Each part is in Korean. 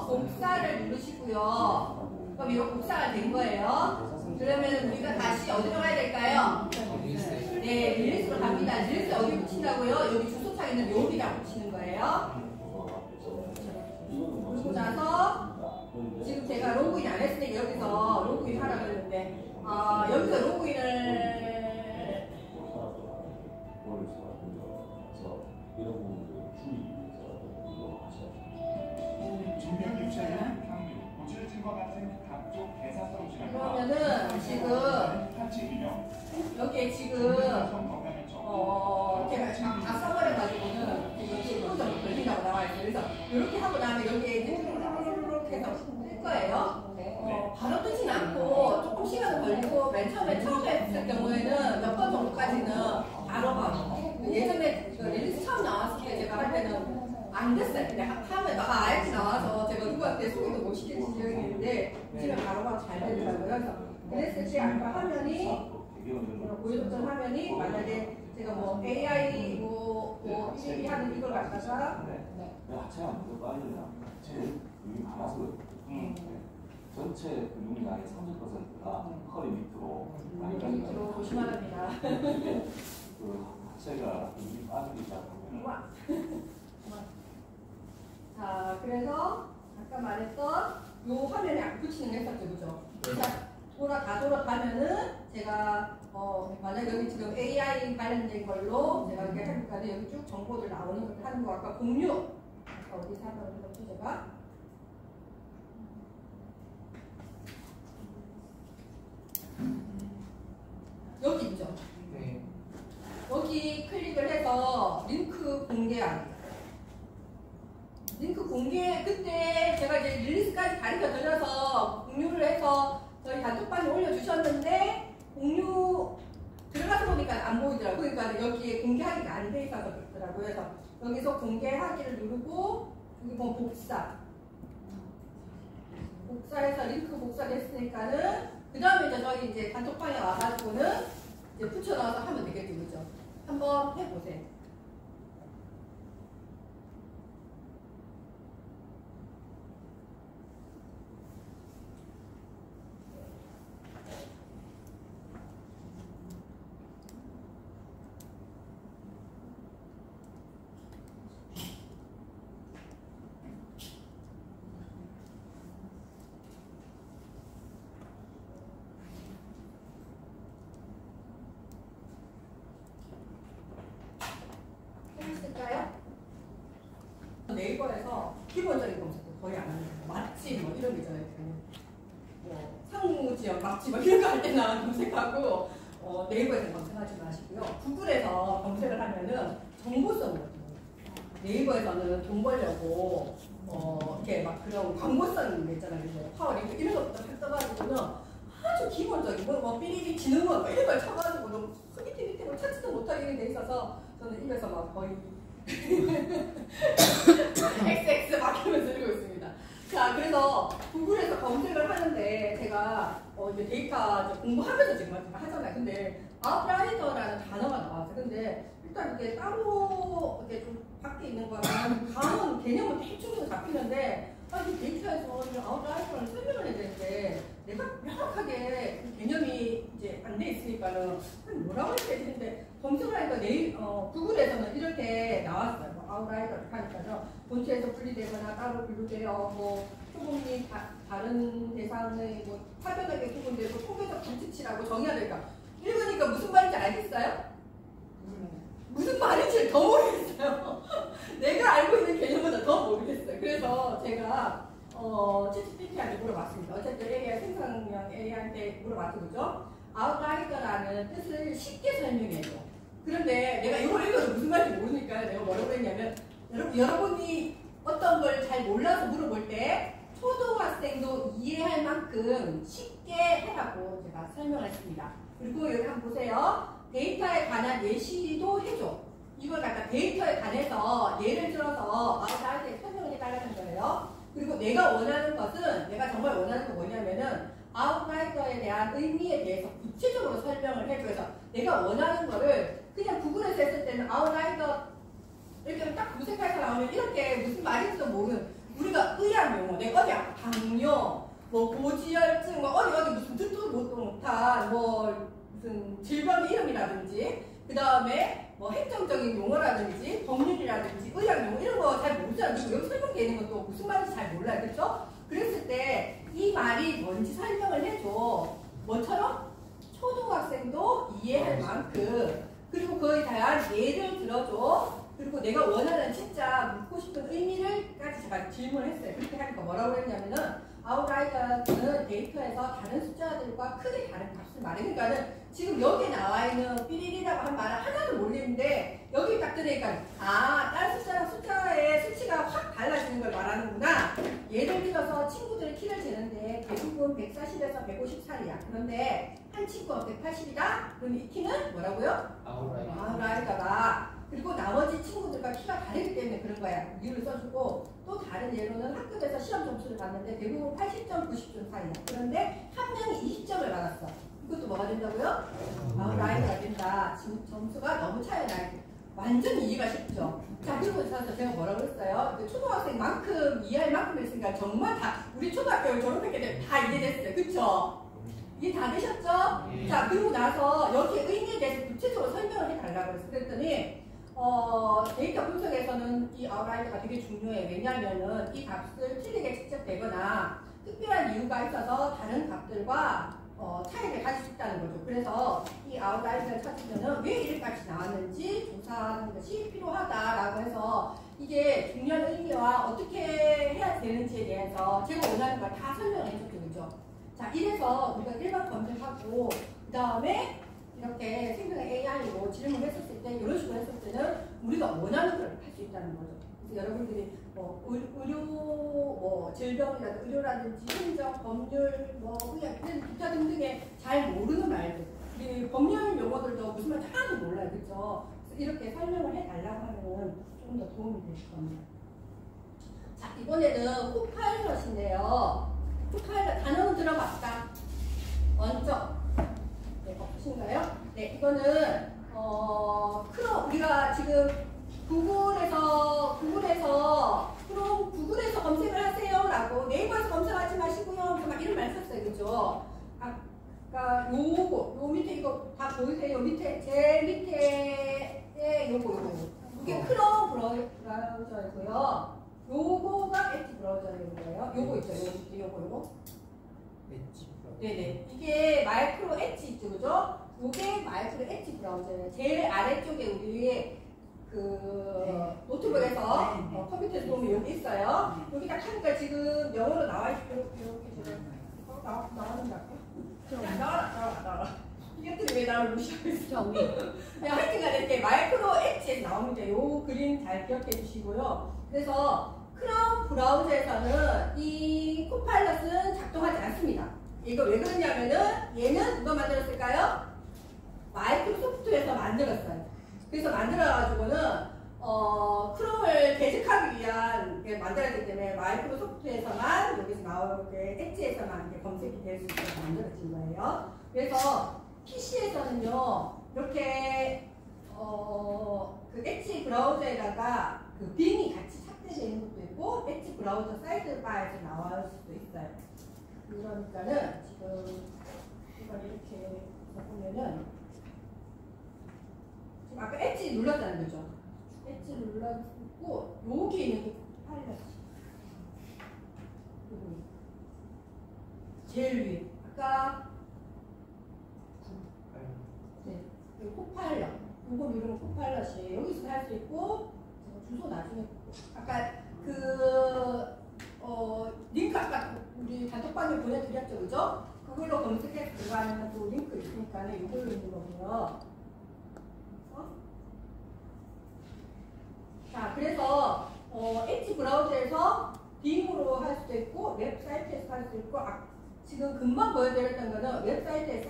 복사를 누르시고요. 그럼 이거 복사가 된 거예요. 그러면 우리가 다시 어디로 가야 될까요? 네, 릴리스로 갑니다. 릴리스 어디 붙인다고요? 여기 주소창 있는 여기다 붙이는 거예요. 그리고 나서 지금 제가 로그인 안 했으니까 여기서 로그인 하라고 했는데 여기서 로그인을 그러면은 지금 여기에 지금 제가 다 써버려가지고는 지금 10분 정도 걸린다고 나와있어요. 그래서 이렇게 하고 나면 여기에 이렇게 해서 뜰 거예요. 바로 뜨진 않고 조금 시간은 걸리고 맨 처음에 했을 경우에는 몇 번 정도까지는 바로 가고 예전에 릴리스 처음 나왔을 때 제가 할 때는 안 됐어요. 근데 하면 아예 나와서 제가 누구한테 소개도 못 시킬 지경이 있는데 지금 바로바로 잘 되더라고요. 그래서 그랬을 때 아까 화면이 보여줬던 화면이 만약에 제가 뭐 AI 뭐 일일이 하는 이걸 갖다가 하체가 너무 빠르냐. 제일 여기 많아서 전체 근육량의 30%가 허리 밑으로 밑으로 조심하랍니다. 그 하체가 근육이 빠지기 시작하면 자, 그래서 아까 말했던 요 화면에 안 붙이는 거 했었죠, 그죠? 자, 돌아가면은 제가 만약 여기 지금 AI 관련된 걸로 제가 이렇게 해볼까 여기 쭉 정보들 나오는 걸 하는 거 아까 공유 어디서 한번 해봤죠 제가? 여기 있죠? 네. 여기 클릭을 해서 링크 공개하기. 링크 공개, 그때 제가 이제 릴리스까지 가르쳐 드려서 공유를 해서 저희 단톡방에 올려주셨는데 공유 들어가서 보니까 안 보이더라고요. 그러니까 여기에 공개하기가 안 돼 있어서 그렇더라고요. 그래서 여기서 공개하기를 누르고 여기 보면 복사해서 링크 복사됐으니까는 그 다음에 이제 저희 이제 단톡방에 와가지고는 이제 붙여넣어서 하면 되겠죠, 그죠? 한번 해보세요. 네이버에서 기본적인 검색도 거의 안 합니다. 맛집 뭐 이런 거 있잖아요. 뭐 상무 지역 맛집 뭐 이런 거 할 때나 검색하고 네이버에서 검색하지 마시고요. 구글에서 검색을 하면은 정보성이거든요. 네이버에서는 돈 벌려고 이렇게 막 그런 광고성 있잖아요. 파워링크 이런 것부터 딱 써가지고는 아주 기본적인 뭐 삐리리 지는 거 이런 걸 쳐가지고는 흐릿흐릿하고 찾지도 못하게 돼 있어서 저는 입에서 막 거의 XX 막 하면서 들고 있습니다. 자, 그래서 구글에서 검색을 하는데 제가 이제 데이터 공부하면서 지금 하잖아요. 근데 아웃라이더라는 단어가 나왔어요. 근데 일단 이게 따로 이렇게 좀 밖에 있는 거는 단어는 개념은 대충 잡히는데 이 데이터에서 이 아웃라이더라는 설명을 해야 되는데 내가 명확하게 그 개념이 이제 안 돼 있으니까는 뭐라고 해야 되는데 검색을 하니까 구글에서는 이렇게 나왔어요. 뭐 아웃라이더를 하니까요. 본체에서 분리되거나 따로 분류되어 뭐 표본이 다른 대상의 뭐 차별하게 구분되고 통계적 불치치라고 정의해야 될까? 읽으니까 무슨 말인지 알겠어요? 무슨 말인지 더 모르겠어요. 내가 알고 있는 개념보다 더 모르겠어요. 그래서 제가 ChatGPT한테 물어봤습니다. 어쨌든 AI 생성형 AI한테 물어봤죠, 그죠? 아웃라이더라는 뜻을 쉽게 설명해줘. 그런데 내가 이걸 읽어도 무슨 말인지 모르니까 내가 뭐라고 했냐면 여러분이 어떤 걸 잘 몰라서 물어볼 때 초등학생도 이해할 만큼 쉽게 하라고 제가 설명했습니다. 그리고 여기 한번 보세요. 데이터에 관한 예시도 해줘. 이걸 갖다 데이터에 관해서 예를 들어서 나한테 설명을 해달라는 거예요. 그리고 내가 원하는 것은 내가 정말 원하는 건 뭐냐면은 아웃라이더에 대한 의미에 대해서 구체적으로 설명을 해줘서 내가 원하는 거를 그냥 구글에서 했을 때는 아웃라이더 이렇게 딱 검색해서 나오면 이렇게 무슨 말인지도 모르는 우리가 의학 용어, 내 어디 당뇨, 뭐 고지혈증, 뭐 어디 무슨 듣도 못한 뭐 무슨 질병 이름이라든지, 그 다음에 뭐 행정적인 용어라든지 법률이라든지 의학 용어 이런 거 잘 모르잖아요. 그리고 여기 설명되어 있는 것도 무슨 말인지 잘 몰라요. 그렇죠? 그랬을 때 이 말이 뭔지 설명을 해줘. 뭐처럼? 초등학생도 이해할 만큼. 그리고 거의 다양한 예를 들어줘. 그리고 내가 원하는 진짜 묻고 싶은 의미를까지 제가 질문을 했어요. 그렇게 하니까 뭐라고 했냐면은 아웃라이더는 데이터에서 다른 숫자들과 크게 다른 값을 말해. 그러니까는 지금 여기에 나와 있는 삐리리라고 한 말은 하나도 모르겠는데 여기 딱 들으니까 다른 숫자랑 숫자의 수치가 확 달라지는 걸 말하는구나. 예를 들어서 친구들의 키를 재는데 대부분 140에서 150살이야. 그런데 한 친구가 180이다? 그럼 이 키는 뭐라고요? 아웃라이더다. 그리고 나머지 친구들과 키가 다르기 때문에 그런 거야. 이유를 써주고, 또 다른 예로는 학급에서 시험 점수를 봤는데 대부분 80점, 90점 사이야. 그런데 한 명이 20점을 받았어. 이것도 뭐가 된다고요? 아웃라이더가 된다. 지금 점수가 너무 차이가 나요. 완전 이해가 쉽죠? 자, 그리고 제가 뭐라고 했어요? 초등학생만큼 이해할 만큼 했으니까 정말 다 우리 초등학교 졸업했기 때문에 다 이해됐어요. 그쵸? 이해 다 되셨죠? 자, 그리고 나서 여기 의미에 대해서 구체적으로 설명을 해달라고 했어요. 그랬더니 데이터 분석에서는 이 아웃라이더가 되게 중요해. 왜냐하면은 이 값을 틀리게 직접 대거나 특별한 이유가 있어서 다른 값들과 차이를 가질 수 있다는 거죠. 그래서 이 아웃라이더를 찾으면은 왜 이렇게까지 나왔는지 조사하는 것이 필요하다라고 해서 이게 중요한 의미와 어떻게 해야 되는지에 대해서 제가 원하는 걸 다 설명을 해줬죠. 그죠? 자, 이래서 우리가 일반 검색하고 그 다음에 이렇게 생명의 AI로 질문했었을 때 이런 식으로 했을 때는 우리가 원하는 걸 할 수 있다는 거죠. 그래서 여러분들이 의료 질병이라든지 의료라든지 행정, 법률, 의학 기타 등등의 잘 모르는 말들, 법률 용어들도 무슨 말인지 하나도 몰라요. 그렇죠? 그래서 이렇게 설명을 해달라고 하면 조금 더 도움이 되실 겁니다. 자, 이번에는 코파일럿인데요. 코파일럿 단어는 들어봤다. 먼저 없으신가요? 네, 이거는 우리가 지금 구글에서 검색을 하세요라고 네이버에서 검색하지 마시고요. 막 이런 말 썼어요, 그죠? 아까 요 밑에 이거 다 보이세요? 밑에 제일 밑에 요거 이게 크롬 브라우저이고요. 요거가 엣지 브라우저인 거예요. 요거 있죠, 요거. 네네. 이게 마이크로 엣지 있죠, 그죠? 이게 마이크로 엣지 브라우저예요. 제일 아래쪽에 우리 노트북에서 컴퓨터에서 보면 여기 있어요. 여기 딱 하니까 지금 영어로 나와 있고 이렇게 지금 나오는 거 같아요. 나와라. 이것들이 왜 나를 무시하고 있어? 하여튼간에 이렇게 마이크로 엣지에서 나옵니다. 요 그림 잘 기억해 주시고요. 그래서 크롬 브라우저에서는 이 코파일럿은 작동하지 않습니다. 이거 왜 그러냐면은 얘는 누가 만들었을까요? 마이크로소프트에서 만들었어요. 그래서 만들어가지고는 크롬을 대적하기 위한 게 만들었기 때문에 마이크로소프트에서만 여기서 나오게 엣지에서만 검색이 될 수 있도록 만들어진 거예요. 그래서 PC에서는요 이렇게 그 엣지 브라우저에다가 그 빙이 같이 탑재되어 있는 것도 있고 엣지 브라우저 사이드바에서 나올 수도 있어요. 그러니까는 지금 이걸 이렇게 보면은 지금 아까 엣지 눌렀다는 거죠. 엣지 눌렀고 여기 있는 게 파일럿이 제일 위에 아까 네 코파일럿 이거 누르면 코파일럿이에요. 여기서 할 수 있고 주소 나중에 아까 링크 아까 우리 단톡방에 보내드렸죠, 그죠? 그걸로 검색해서 들어가면 또 링크 있으니까 이걸로 있는 거고요. 자, 그래서 엣지 브라우저에서 빙으로 할 수도 있고 웹사이트에서 할 수도 있고 지금 금방 보여드렸던 거는 웹사이트의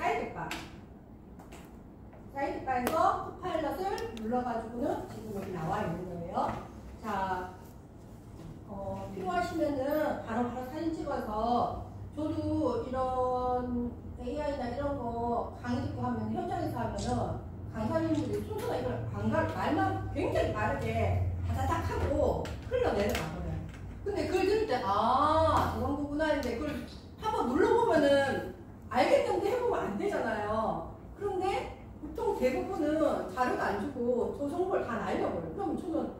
사이드바에서 코파일럿을 눌러가지고는 지금 여기 나와 있는 거예요. 자, 필요하시면은 바로 사진 찍어서 저도 이런 AI나 이런 거 강의 듣고 하면 현장에서 하면은 강사님들이 순서가 이걸 말만 굉장히 빠르게 다다닥 하고 흘러내려가거든요. 근데 그걸 들을 때, 아, 저런 거구나 했는데, 그걸 한번 눌러보면은 알겠는데 해보면 안 되잖아요. 그런데 보통 대부분은 자료도 안 주고 저 정보를 다 날려버려요. 그러면 저는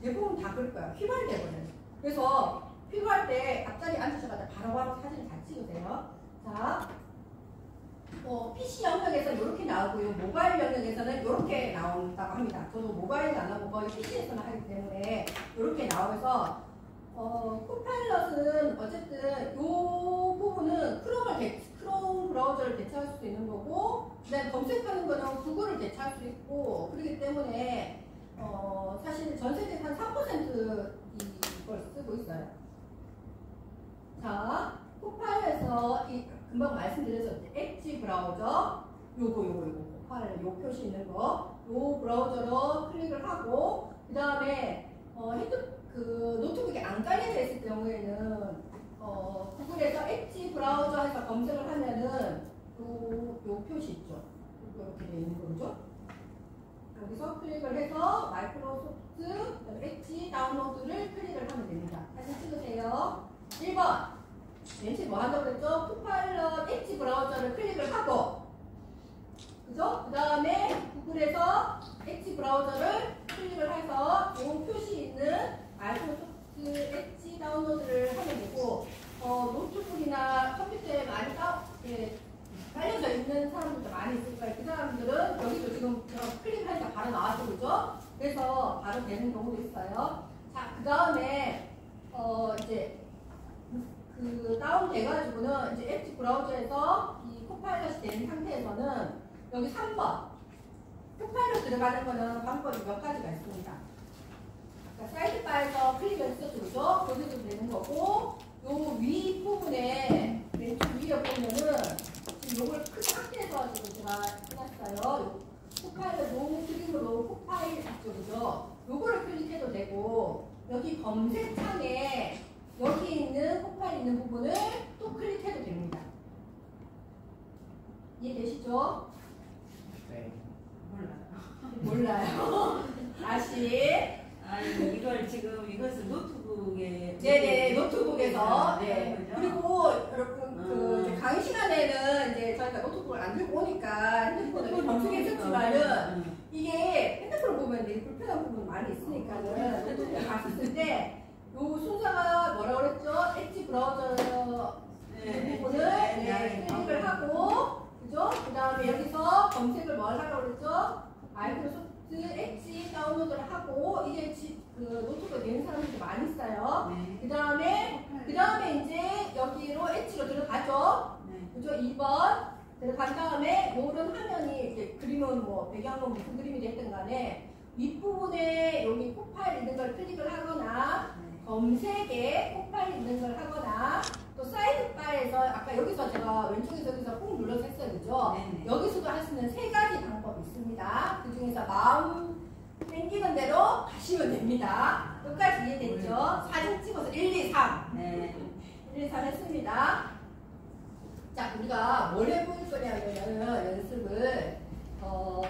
대부분 다 그럴 거야. 휘발돼버려요. 그래서 필요할 때 앞자리에 앉으셔서 바로바로 사진을 다 찍으세요. 자, PC 영역에서 이렇게 나오고요. 모바일 영역에서는 이렇게 나온다고 합니다. 저도 모바일은 안 하고 거의 PC에서만 하기 때문에 이렇게 나와서 코파일럿은 어쨌든 이 부분은 크롬 브라우저를 대체할 수도 있는 거고, 그다음 검색하는 거는 구글을 대체할 수 있고, 그렇기 때문에 사실 전 세계 한 3% 이걸 쓰고 있어요. 자, 코파일럿에서 금방 말씀드렸죠. 엣지 브라우저, 요거 파일 요 표시 있는 거, 요 브라우저로 클릭을 하고, 그 다음에 노트북이 안 깔려져 있을 경우에는 구글에서 엣지 브라우저 해서 검색을 하면은 요 표시 있죠. 이렇게 되어 있는 거죠. 여기서 클릭을 해서 마이크로소프트 엣지 다운로드를 클릭을 하면 됩니다. 다시 찍으세요. 1번. 맨 처음에 뭐 한다고 그랬죠? 코파일럿 엣지 브라우저를 클릭을 하고, 그죠? 그 다음에 구글에서 엣지 브라우저를 클릭을 해서 이 표시 있는 마이크로소프트 엣지 다운로드를 하면 되고, 노트북이나 컴퓨터에 많이 깔려져 있는 사람들도 많이 있을 거예요. 그 사람들은 여기도 지금 클릭하니까 바로 나와서 그죠? 그래서 바로 되는 경우도 있어요. 자, 그 다음에 이제 다운돼가지고는 이제 엣지 브라우저에서 이 코파일럿이 된 상태에서는 여기 3번 코파일럿 들어가는 거는 방법이 몇 가지가 있습니다. 그러니까 사이드바에서 클릭을 했었죠, 그죠? 거기도 되는 거고, 요 위 부분에 왼쪽 위에 보면은 지금 요걸 크게 확대해서 지금 제가 해놨어요. 코파일럿 롱 그림으로 코파일 있죠, 그죠? 요거를 클릭해도 되고, 여기 검색창에 여기 있는 코파일 있는 부분을 또 클릭해도 됩니다. 이해되시죠? 네. 몰라요. 다시. 아니 이걸 지금 이것은 노트북에. 네네, 노트북에서. 네. 거죠? 그리고 여러분 이제 강의 시간에는 이제 저희가 노트북을 안 들고 오니까 핸드폰을 검색했었지만은 이게 핸드폰을 보면 되게 불편한 부분이 많이 있으니까는 노트북에 갔었을 때 요 순서가 뭐라 그랬죠? 엣지 브라우저 부분을 클릭을 하고, 그죠? 그 다음에 여기서 검색을 뭘 하라고 그랬죠? 마이크로소프트 엣지 다운로드를 하고, 이게 노트북에 내는 사람들이 많이 있어요. 네. 그 다음에 이제 여기로 엣지로 들어가죠. 네. 그죠? 2번 들어간 다음에 요런 화면이 이제 그림은 뭐 배경은 무슨 그림이 됐든 간에 윗부분에 여기 코파일 있는 걸 클릭을 하거나, 검색에 코파일 있는 걸 하거나, 또 사이드바에서 아까 여기서 제가 왼쪽에서 여기서 꾹 눌러서 했어요, 그죠? 네네. 여기서도 할 수 있는 3가지 방법이 있습니다. 그 중에서 마음 땡기는 대로 가시면 됩니다. 끝까지 이해됐죠? 사진 찍어서 1, 2, 3. 네. 1, 2, 3 했습니다. 자, 우리가 뭘 해볼 거냐면 연습을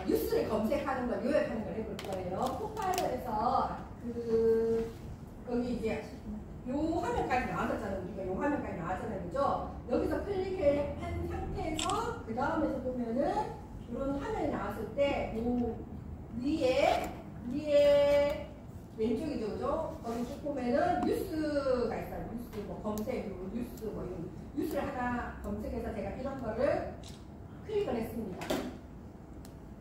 뉴스를 검색하는 걸, 요약하는 걸 해볼 거예요. 코파일럿에서 여기 이제 요 화면까지 나왔었잖아요. 우리가 요 화면까지 나왔잖아요. 그죠? 여기서 클릭을 한 상태에서 그 다음에서 보면은 이런 화면이 나왔을 때 요 위에 왼쪽이죠. 그죠? 거기 쭉 보면은 뉴스가 있어요. 뉴스 뭐 검색, 뉴스 뭐 이런 뉴스를 하나 검색해서 제가 이런 거를 클릭을 했습니다.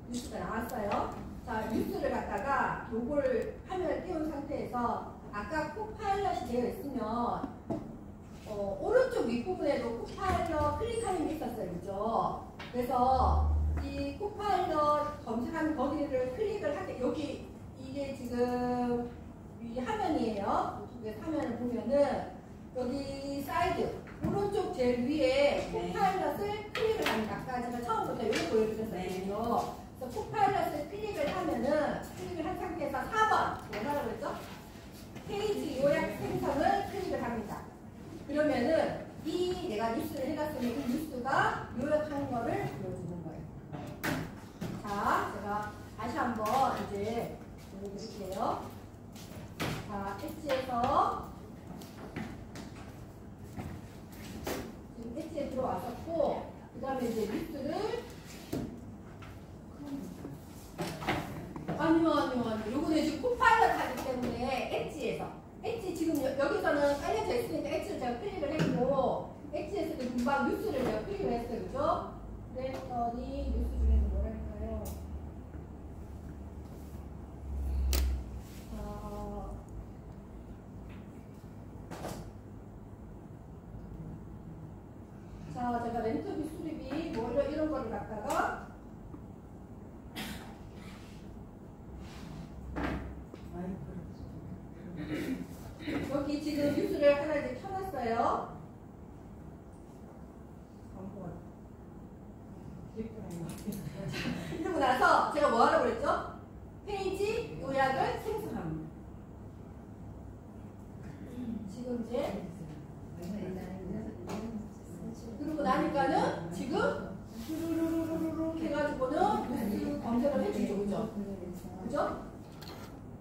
뉴스가 나왔어요. 자, 뉴스를 갖다가 요걸 화면을 띄운 상태에서 아까 코파일럿이 되어 있으면 오른쪽 윗부분에도 코파일럿 클릭하는 게 있었어요. 그죠? 그래서 이 코파일럿 검색하는 거기를 클릭을 할 때 여기 이게 지금 이 화면이에요. 이쪽에 화면을 보면은 여기 사이드 오른쪽 제일 위에 코파일럿을 클릭을 합니다. 아까 제가 처음부터 여기 보여드렸어요. 그래서 코파일럿을 클릭을 하면은 클릭을 한 상태에서 4번 뭐라고 그랬죠? 페이지 요약 생성을 클릭을 합니다. 그러면은 이 내가 뉴스를 해놨으면 이 뉴스가 요약하는 거를 보여주는 거예요. 자, 제가 다시 한번 이제 보여드릴게요. 자, 엣지에서 막 뉴스를 내가 클릭을 했어요. 그죠? 그랬더니 뉴스 중에서 뭐랄까요? 자, 제가 렌트비 수리비 뭐 이런 거를 갖다가 여기 지금 뉴스를 하나 이제 켜놨어요. 이러고 나서 제가 뭐 하라고 그랬죠? 페이지 요약을 생성합니다. 지금 이제 그러고 나니까는 지금 르르르르르 해가지고는 뉴스 검색을 해주죠. 그죠? 그죠?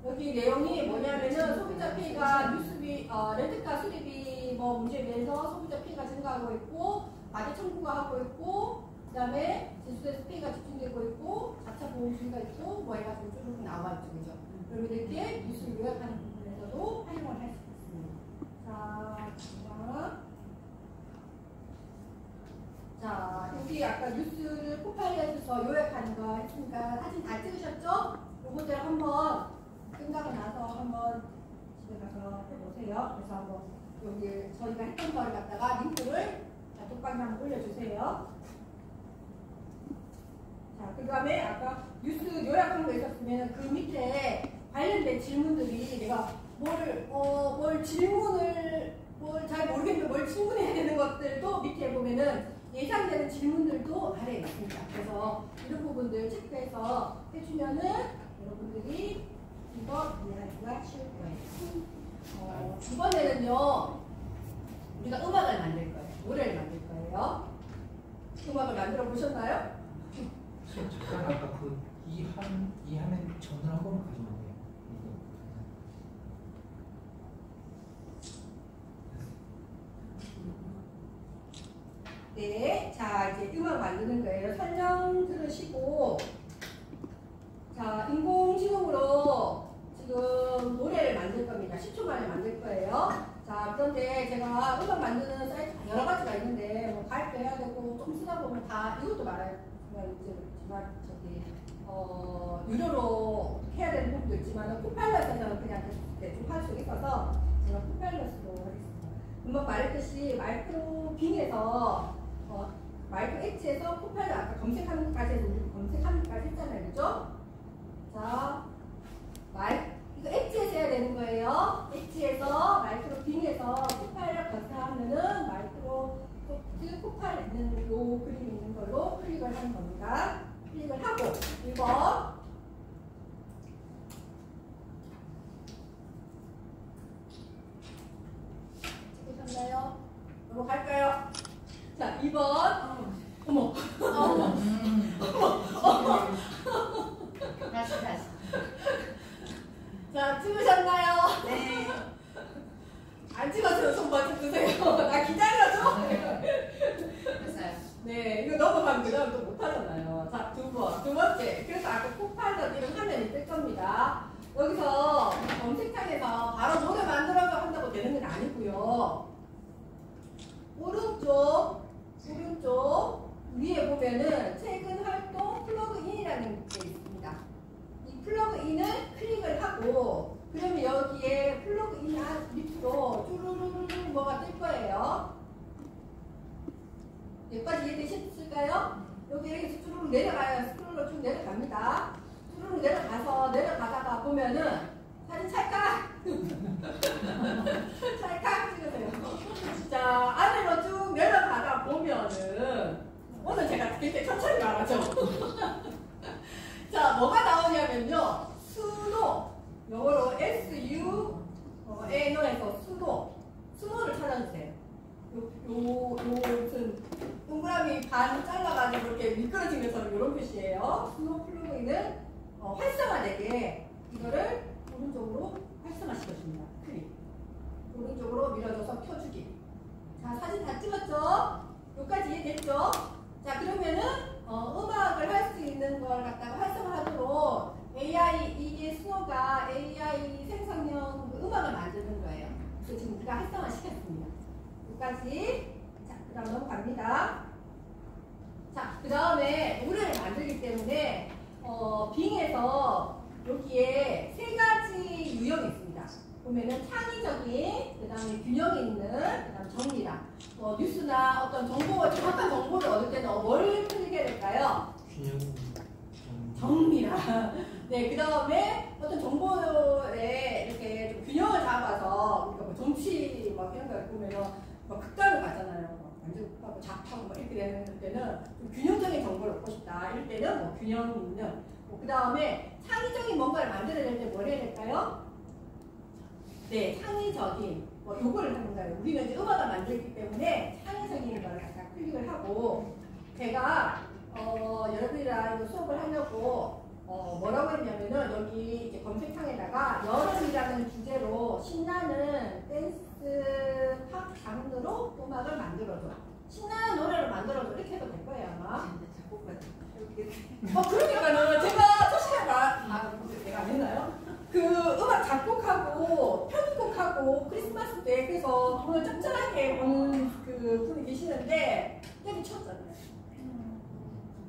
여기 내용이 뭐냐면은 소비자 피해가 뉴스비, 렌트카 수리비 뭐 문제에 대해서 소비자 피해가 증가하고 있고, 과대 청구가 하고 있고, 그 다음에 제수대에서 피해가 집중되고 있고, 자차 보험주의가 있고, 뭐 해가지고 쭉 나와 있죠. 그죠? 그럼 이렇게 뉴스를 요약하는 부분에서도 활용을 할 수 있습니다. 자, 여기 아까 뉴스를 코파일럿에서 요약하는 거 했으니까 사진 다 찍으셨죠? 요것들 한번 끝나고 나서 한번 집에 가서 해보세요. 그래서 한번 여기 저희가 했던 거를 갖다가 링크를 독방에 한번 올려주세요. 자, 그 다음에 아까 뉴스 요약한 거 있었으면 그 밑에 관련된 질문들이 내가 뭘 잘 모르겠는데 뭘 질문해야 되는 것들도 밑에 보면은 예상되는 질문들도 아래에 있습니다. 그래서 이런 부분들 체크해서 해주면은 여러분들이 이거 이해하기가 쉬울 거예요. 이번에는요, 우리가 음악을 만들 거예요. 노래를 만들 거예요. 음악을 만들어 보셨나요? 잠깐 아까 이 화면 전을 한 번만 가져오면 돼요. 네, 자 이제 음악 만드는 거예요. 설명 들으시고, 자 인공지능으로 지금 노래를 만들 겁니다. 10초 만에 만들 거예요. 자 그런데 제가 음악 만드는 사이트가 여러 가지가 있는데 뭐 가입해야 되고 좀 쓰다 보면 다 이것도 말하지만 저기 유료로 해야 되는 부분도 있지만 코파일럿에서는 그냥 대충 할 수 있어서 제가 코파일럿으로 하겠습니다. 금방 말했듯이 마이크로 빙에서 마이크로 엣지에서 코파일럿 아까 검색하는 것까지 해서 우리 검색하는 것까지 했잖아요. 그죠? 자, 이거 엣지에서 해야 되는 거예요. 엣지에서 마이크로 빙에서 코파일럿 검색하면은 마이크로 코파일럿 있는 요 그림 있는 걸로 클릭을 하는 겁니다. 클릭을 하고 1번 찍으셨나요? 넘어갈까요? 자, 2번 어머 다시. 자, 찍으셨나요? 네. 안 찍었어요. 손 먼저 드세요. 나 기다려줘. 됐어요. 네, 이거 넘어가면 그 다음 또 못하잖아요. 자, 두 번째. 그래서 아까 코파일럿 이런 화면이 뜰 겁니다. 여기서 검색창에서 바로 노래 만들어서 한다고 되는 건 아니고요. 오른쪽 위에 보면은 최근 활동 플러그인이라는 게 있습니다. 이 플러그인을 클릭을 하고 그러면 여기에 플러그인 밑으로 쭈루루루 뭐가 뜰 거예요. 여기까지 이해되셨을까요? 여기 쭈루루 내려가요. 스크롤로 쭉 내려갑니다. 쭈루루 내려가다가 보면은 사진 찰칵! 찰칵 찍으세요. 자, 아래로 쭉 내려가다 보면은 오늘 제가 굉장히 천천히 말하죠. 자, 뭐가 나오냐면요. 수노, 영어로 SUNO에서 수노를 찾아주세요. 무슨 동그라미 반 잘라가지고 이렇게 미끄러진 것처럼 이런 표시예요. 수노 플러그인을 활성화되게 이거를 오른쪽으로 활성화시켜줍니다. 클릭. 오른쪽으로 밀어줘서 켜주기. 자, 사진 다 찍었죠? 여기까지 이해됐죠? 자, 그러면은 음악을 할 수 있는 걸 갖다가 활성화하도록 AI, 이게 수노가 AI 생성형 음악을 만드는 거예요. 그래서 지금 우리가 활성화 시켰습니다. 여기까지. 자, 그 다음 넘어갑니다. 자, 그 다음에 노래를 만들기 때문에 빙에서 여기에 세 가지 유형이 있습니다. 보면은 창의적인, 그 다음에 균형 있는, 그 다음 정리랑. 뉴스나 어떤 정확한 정보를 얻을 때는 뭘 클릭해야 될까요? 균형 정리랑. 네, 그 다음에 어떤 정보에 이렇게 좀 균형을 잡아서, 그러니까 뭐 정치 막 이런 거 보면은 극단을 가잖아요. 완전 극하고 작하고 막 이렇게 되는 때는 좀 균형적인 정보를 얻고 싶다. 이럴 때는 뭐 균형 있는. 그 다음에 창의적인 뭔가를 만들어낼 때 뭘 해야 될까요? 네, 창의적인. 요거를 하는 거예요. 우리는 이제 음악을 만들기 때문에 창의적인 걸 약간 클릭을 하고, 제가, 여러분이랑 이거 수업을 하려고, 뭐라고 했냐면은, 여기 이제 검색창에다가 여름이라는 주제로 신나는 댄스 팝 장르로 음악을 만들어줘. 신나는 노래를 만들어줘. 이렇게 해도 될 거예요, 아마. 진짜 작곡가 그러니까는 제가 솔직히 내가 안 했나요? 그 음악 작곡하고 편곡하고 크리스마스 때 그래서 오늘 짭짤하게 보는 그 분이 계시는데 때려쳤잖아요.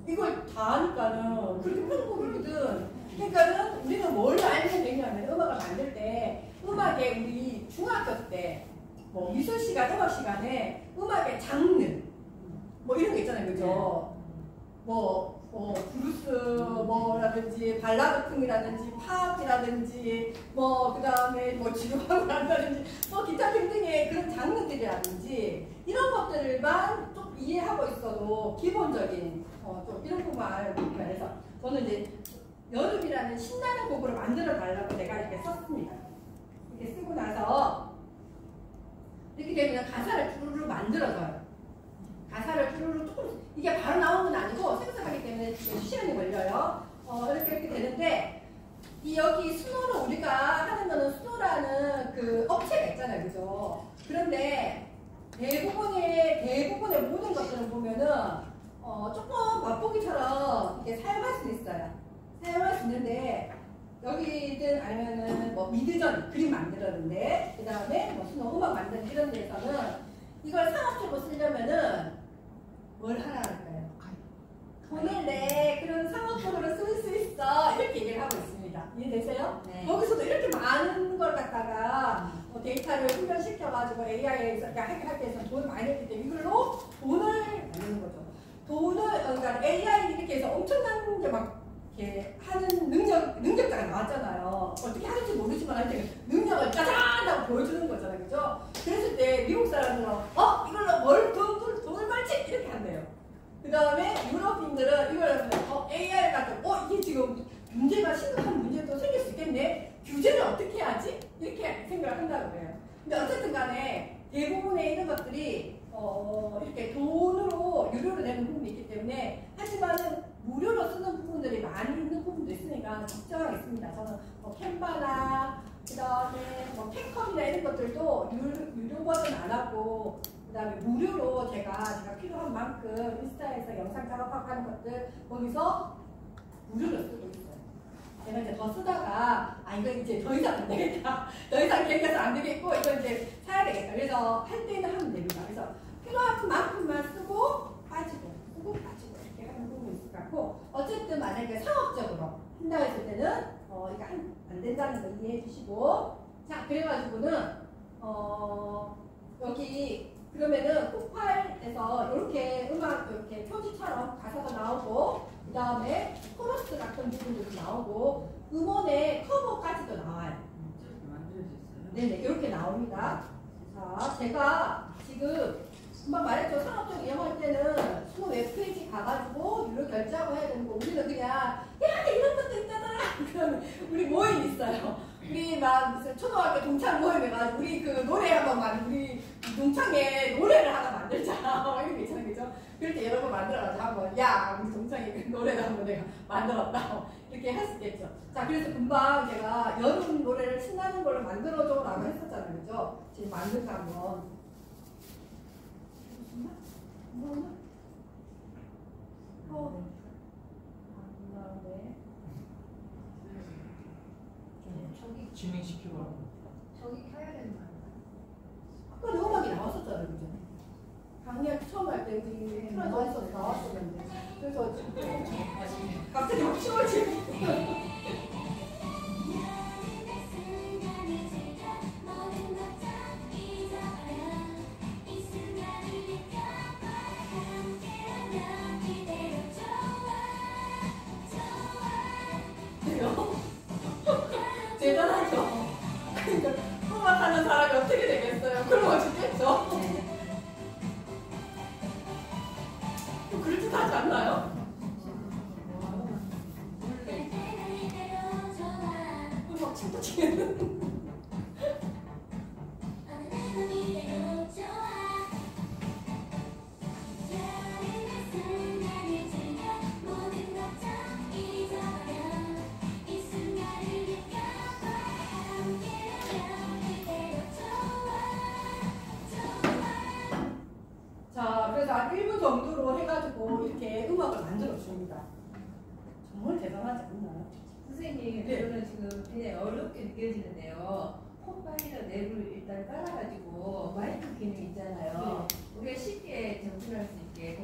이걸 다 하니까는 그렇게 편곡이거든. 그러니까는 우리는 뭘 알면 되냐면 음악을 만들 때 음악에 우리 중학교 때 뭐 미술 시간, 음악 시간에 음악의 장르 뭐 이런 거 있잖아요, 그죠? 브루스 뭐라든지 발라드풍이라든지 팝이라든지 뭐 그다음에 뭐 지루함이라든지 뭐 기타 등등의 그런 장르들이라든지 이런 것들만 좀 이해하고 있어도 기본적인 좀 이런 것만 알고 있다 해서 저는 이제 여름이라는 신나는 곡으로 만들어 달라고 내가 이렇게 썼습니다. 이렇게 쓰고 나서 이렇게 되면 가사를 쭈루루 만들어줘요. 가사를 쭈루루 조금 이게 바로 나오는 건 아니고 생성하기 때문에 시간이 걸려요. 이렇게 되는데 이 여기 스노는 우리가 하는 거는 스노라는 그 업체가 있잖아요, 그죠? 그런데 대부분의 모든 것들을 보면은 조금 맛보기처럼 이렇게 사용할 수 있어요. 사용할 수 있는데 여기든 아니면은 뭐 미드전 그림 만들었는데 그 다음에 뭐 스노 음악 만드는 이런 데서는 이걸 상업적으로 쓰려면은 뭘 하라 할까요? 돈을 내 그런 상업적으로 쓸 수 있어 이렇게 얘기를 하고 있습니다. 이해되세요? 네. 거기서도 이렇게 많은 걸 갖다가 데이터를 훈련시켜가지고 AI에서 할 때에서 돈을 많이 냈기 때문에 이걸로 돈을 만드는 거죠. 그러니까 AI 이렇게 해서 엄청난 게 막 이렇게 하는 능력자가 나왔잖아요. 어떻게 하는지 모르지만 하여튼 능력을 짜잔 하고 보여주는 거잖아요. 그죠? 그랬을 때 미국 사람들은 이걸로 돈을 벌지? 이렇게 한대요. 그 다음에 유럽인들은 이걸 AI 가지고 이게 지금 심각한 문제도 생길 수 있겠네? 규제를 어떻게 하지? 이렇게 생각을 한다고 그래요. 근데 어쨌든 간에 대부분의 이런 것들이 이렇게 돈으로 유료로 내는 부분이 있기 때문에 하지만은 무료로 쓰는 부분들이 많이 있는 부분도 있으니까 걱정하고 있습니다. 저는 캔바나 그 다음에 팬컵이나 이런 것들도 유료 버전 안 하고 그 다음에 무료로 제가 필요한 만큼 인스타에서 영상 작업하고 하는 것들 거기서 무료로 쓰고 있어요. 제가 이제 더 쓰다가 이거 이제 더 이상 안 되겠다. 더 이상 계획해서 안 되겠고 이거 이제 사야 되겠다. 그래서 할 때는 하면 됩니다. 그래서 필요한 만큼만 쓰고 빠지고 이렇게 하는 부분이 있을 것 같고 어쨌든 만약에 상업적으로 한다 했을 때는 이거 안 된다는 거 이해해 주시고 자 그래가지고는 여기 그러면은 폭발에서 이렇게 음악 이렇게 표지처럼 가사가 나오고 그 다음에 코러스 같은 부분들도 나오고 음원의 커버까지도 나와요. 네네 이렇게 나옵니다. 자 제가 지금 금방 말했죠. 상업적 이용할 때는 스노 웹페이지 가가지고 유료 결제하고 해야 되는 거 우리는 그냥 야 이런 것도 있잖아. 그러면 우리 모임 있어요. 우리 막 무슨 초등학교 동창 모임 해가지고 우리 그 노래 한번 우리 동창회 노래를 하나 만들자. 이런 게 있잖아요, 그죠? 그럴 때 여러분 만들어가지고 한번 야 우리 동창회 노래도 한번 내가 만들었다. 이렇게 할 수 있겠죠. 자 그래서 금방 제가 여름 노래를 신나는 걸로 만들어줘라고 했었잖아요, 그죠? 지금 만들까 한번. 저기 진행시키고 켜야 되는 거 아니야? 아까 음악이 나왔었잖아요, 그죠? 강약 처음 여기 틀어져 있어서 나왔었는데 그래서 지금 갑자기 막 쉬워지고 대단하죠. 그러니까 음악하는 사람이 어떻게 되겠어요? 그런 거 죽겠죠. 좀 그럴듯하지 않나요? 음악 진짜 치겠는. 자, 그래서 한 1분 정도로 해가지고 이렇게 음악을 만들어 줍니다. 정말 대단하지 않나요? 선생님, 네. 저는 지금 굉장히 어렵게 느껴지는데요. 폼파이너 랩을 일단 깔아가지고 마이크 기능 있잖아요. 우리가 쉽게 접근할 수 있게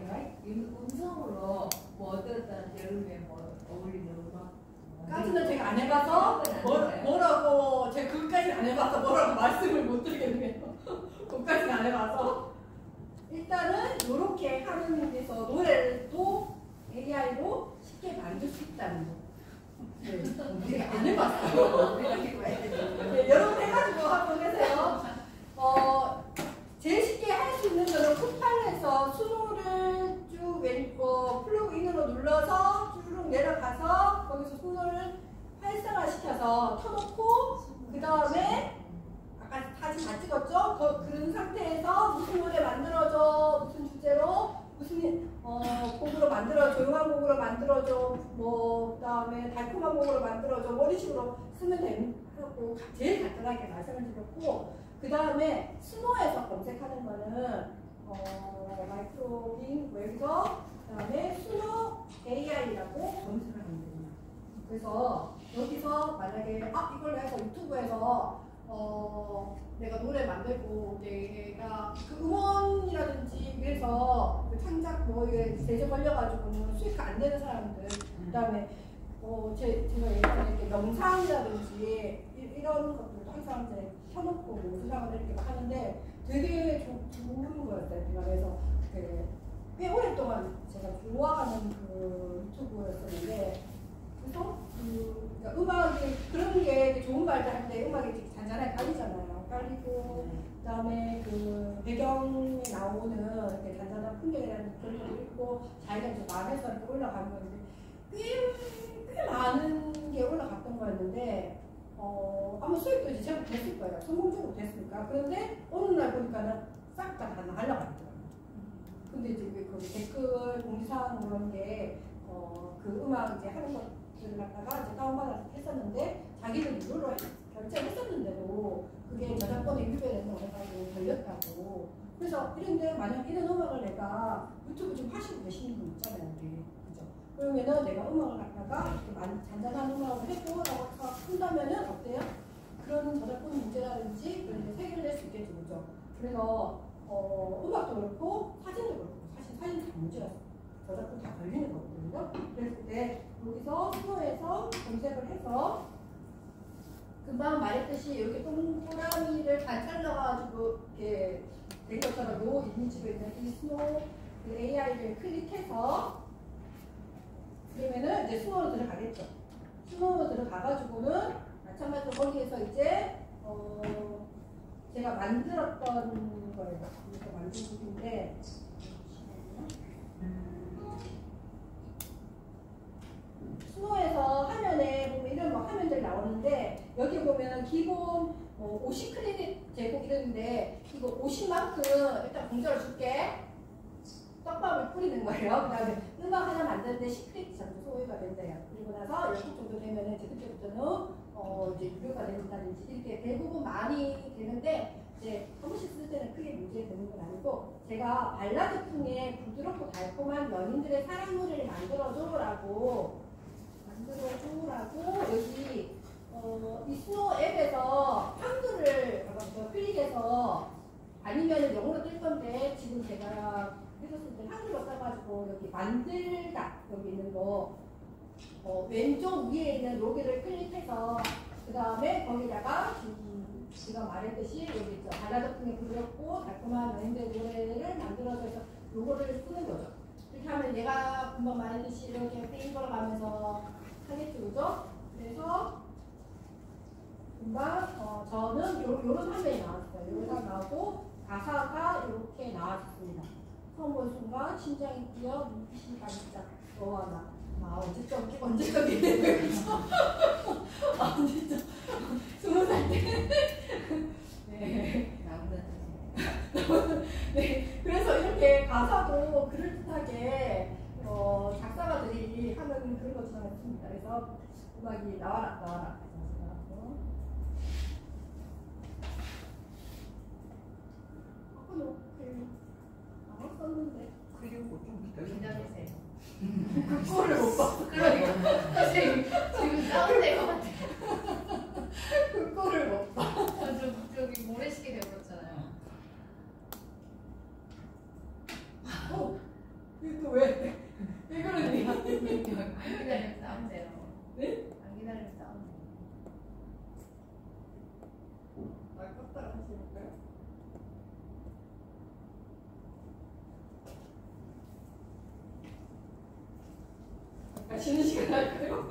음성으로 뭐 어떤 여름에 뭐 어울리는 음악 까지는 제가 안 해봐서 뭐라고 제가 그것까지는 안 해봐서 뭐라고 말씀을 못 드리겠네요. 그것까지는 안 해봐서 일단은 이렇게 하는 데서 노래를 또 AI로 쉽게 만들 수 있다는 거. 네, 제가 안 해봤어요. 네, 여러분 해가지고 한번 해세요. 제일 쉽게 할 수 있는 거는 풋팔에서 수노를 쭉 플러그인으로 눌러서 쭉 내려가서 거기서 수노를 활성화시켜서 켜놓고 그 다음에 아까 사진 다 찍었죠? 그런 상태에서 무슨 노래 만들어줘, 무슨 주제로, 무슨 곡으로 만들어, 조용한 곡으로 만들어줘, 뭐 그다음에 달콤한 곡으로 만들어줘, 뭐 이런 식으로 쓰면 되는 하고 제일 간단하게 말씀을 드렸고, 그 다음에 스노에서 검색하는 거는 마이크로빙 웹에서 그다음에 스노 AI라고 검색을 하면 됩니다. 그래서 여기서 만약에 이걸 해서 유튜브에서 내가 노래 만들고 내가 그 음원이라든지 그래서 그 창작 뭐에 제재 걸려가지고는 수익 안 되는 사람들, 그다음에 제가 예전에 이렇게 영상이라든지 이런 것들도 항상 이제 켜놓고 뭐 수상을 이렇게 하는데 되게 좋은 거였어요. 그래서 꽤 오랫동안 제가 좋아하는 그 유튜브였었는데, 그래서 그러니까 음악이 그런 게 좋은 말들 할 때 음악이 되게 잔잔하게 깔리잖아요. 깔리고 그다음에 그 배경에 나오는 이렇게 잔잔한 풍경이라는 그런 것도 있고 자기가 이제 말해서 이렇게 올라가는 건데 꽤 많은 게 올라갔던 거였는데 아마 수익도 이제 제법 됐을 거예요. 성공적으로 됐으니까. 그런데 어느 날 보니까는 싹 다 날라가더라고요. 근데 이제 그 댓글 공지사항 그런 게 그 음악 이제 하는 것들을 갖다가 이제 다운받아서 했었는데 자기는 무료로 결제를 했었는데도 그게 저작권에 위배된다고 해가지고 걸렸다고. 그래서 이런데 만약 이런 음악을 내가 유튜브 좀 하시고 계시는 분 있잖아요, 우리. 그죠? 그러면은 내가 음악을 갖다가 이렇게 잔잔한 음악을 해보라고 한다면은 어때요? 그런 저작권 문제라든지 그런 데 해결을 낼 수 있겠죠, 그죠? 그래서 음악도 그렇고 사진도 그렇고 사진 다 문제였어요. 저작권 다 걸리는 거거든요. 그랬을 때 여기서 스토어에서 검색을 해서 금방 말했듯이 이렇게 동그라미를 반찰 넣어가지고 이렇게 된 것처럼 요 이미지로 있는 이 스노우 그 AI를 클릭해서 그러면은 이제 스노우로 들어가겠죠. 스노우로 들어가가지고는 마찬가지로 거기에서 이제 제가 만들었던 거예요. 이거 만든 곡인데 스노에서 화면에 보면 이런 뭐 화면들이 나오는데 여기 보면 기본 50 크레딧 제공 이러는데 이거 50만큼 일단 공짜로 줄게. 떡밥을 뿌리는 거예요. 그 다음에 음악 하나 만드는데 10크레딧 정도 소요가 된대요. 그리고 나서 10분 정도 되면은 이제 그때부터는 이제 유료가 된다든지 이렇게 대부분 많이 되는데 이제 한 번씩 쓸 때는 크게 문제되는 건 아니고, 제가 발라드풍의 부드럽고 달콤한 연인들의 사랑 노래를 만들어줘라고 여기 이 스노우 앱에서 한글을 클릭해서 아니면 영어로 뜰 건데 지금 제가 해줬을 때 한글로 써가지고 여기 만들다 여기 있는 거 왼쪽 위에 있는 여기를 클릭해서 그 다음에 거기다가 제가 말했듯이 여기 있죠. 발라드 풍에 부드럽고 달콤한 와인드 노래를 만들어서 해서 요거를 쓰는 거죠. 이렇게 하면 내가 금방 말했듯이 이렇게 페인 걸어가면서 하겠죠. 그죠? 그래서 금방 저는 요런 화면이 나왔어요. 요런 화면 나오고 가사가 이렇게 나왔습니다. 처음 본 순간 심장이 뛰어 눈빛이 반짝 너와 나. 언제적 얘기죠? 언제적 20살 때. 네. 네. 그래서 이렇게 가사도 그럴듯하게 작사가들이 하는 그런 것처럼 했습니다. 그래서 음악이 나와라. 썼는데 그리고 좀 기다리세요. 그거를 못 봤어. 그러니까 지금 다운될 것 같아. 그거를 못 봐. 저기 모래시계 되었잖아요. 이게 또 왜 그러니? 안 기다리면 다운돼요. 네? 안 기다리면 다운돼요. 말 껐다가 하시니까요? 쉬는 시간 할까요?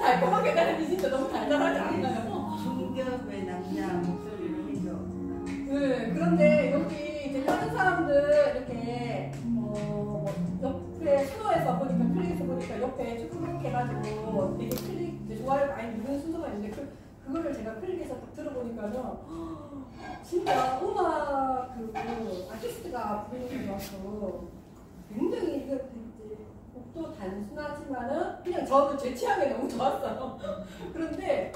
달콤하게 다른지 진짜 너무 달달하지 않나요? 중겹의 남자 목소리로 해줘. 네, 그런데 여기 이제 다른 사람들 이렇게 옆에 순서에서 보니까 클릭해서 보니까 옆에 쭉 해가지고 되게 이제 좋아요 많이 누르는 순서가 있는데 그거를 제가 클릭해서 딱 들어보니까는 진짜 음악 아티스트가 부르는 것 같고 굉장히 이거 곡도 단순하지만은 그냥 저는 제 취향에 너무 좋았어요. 그런데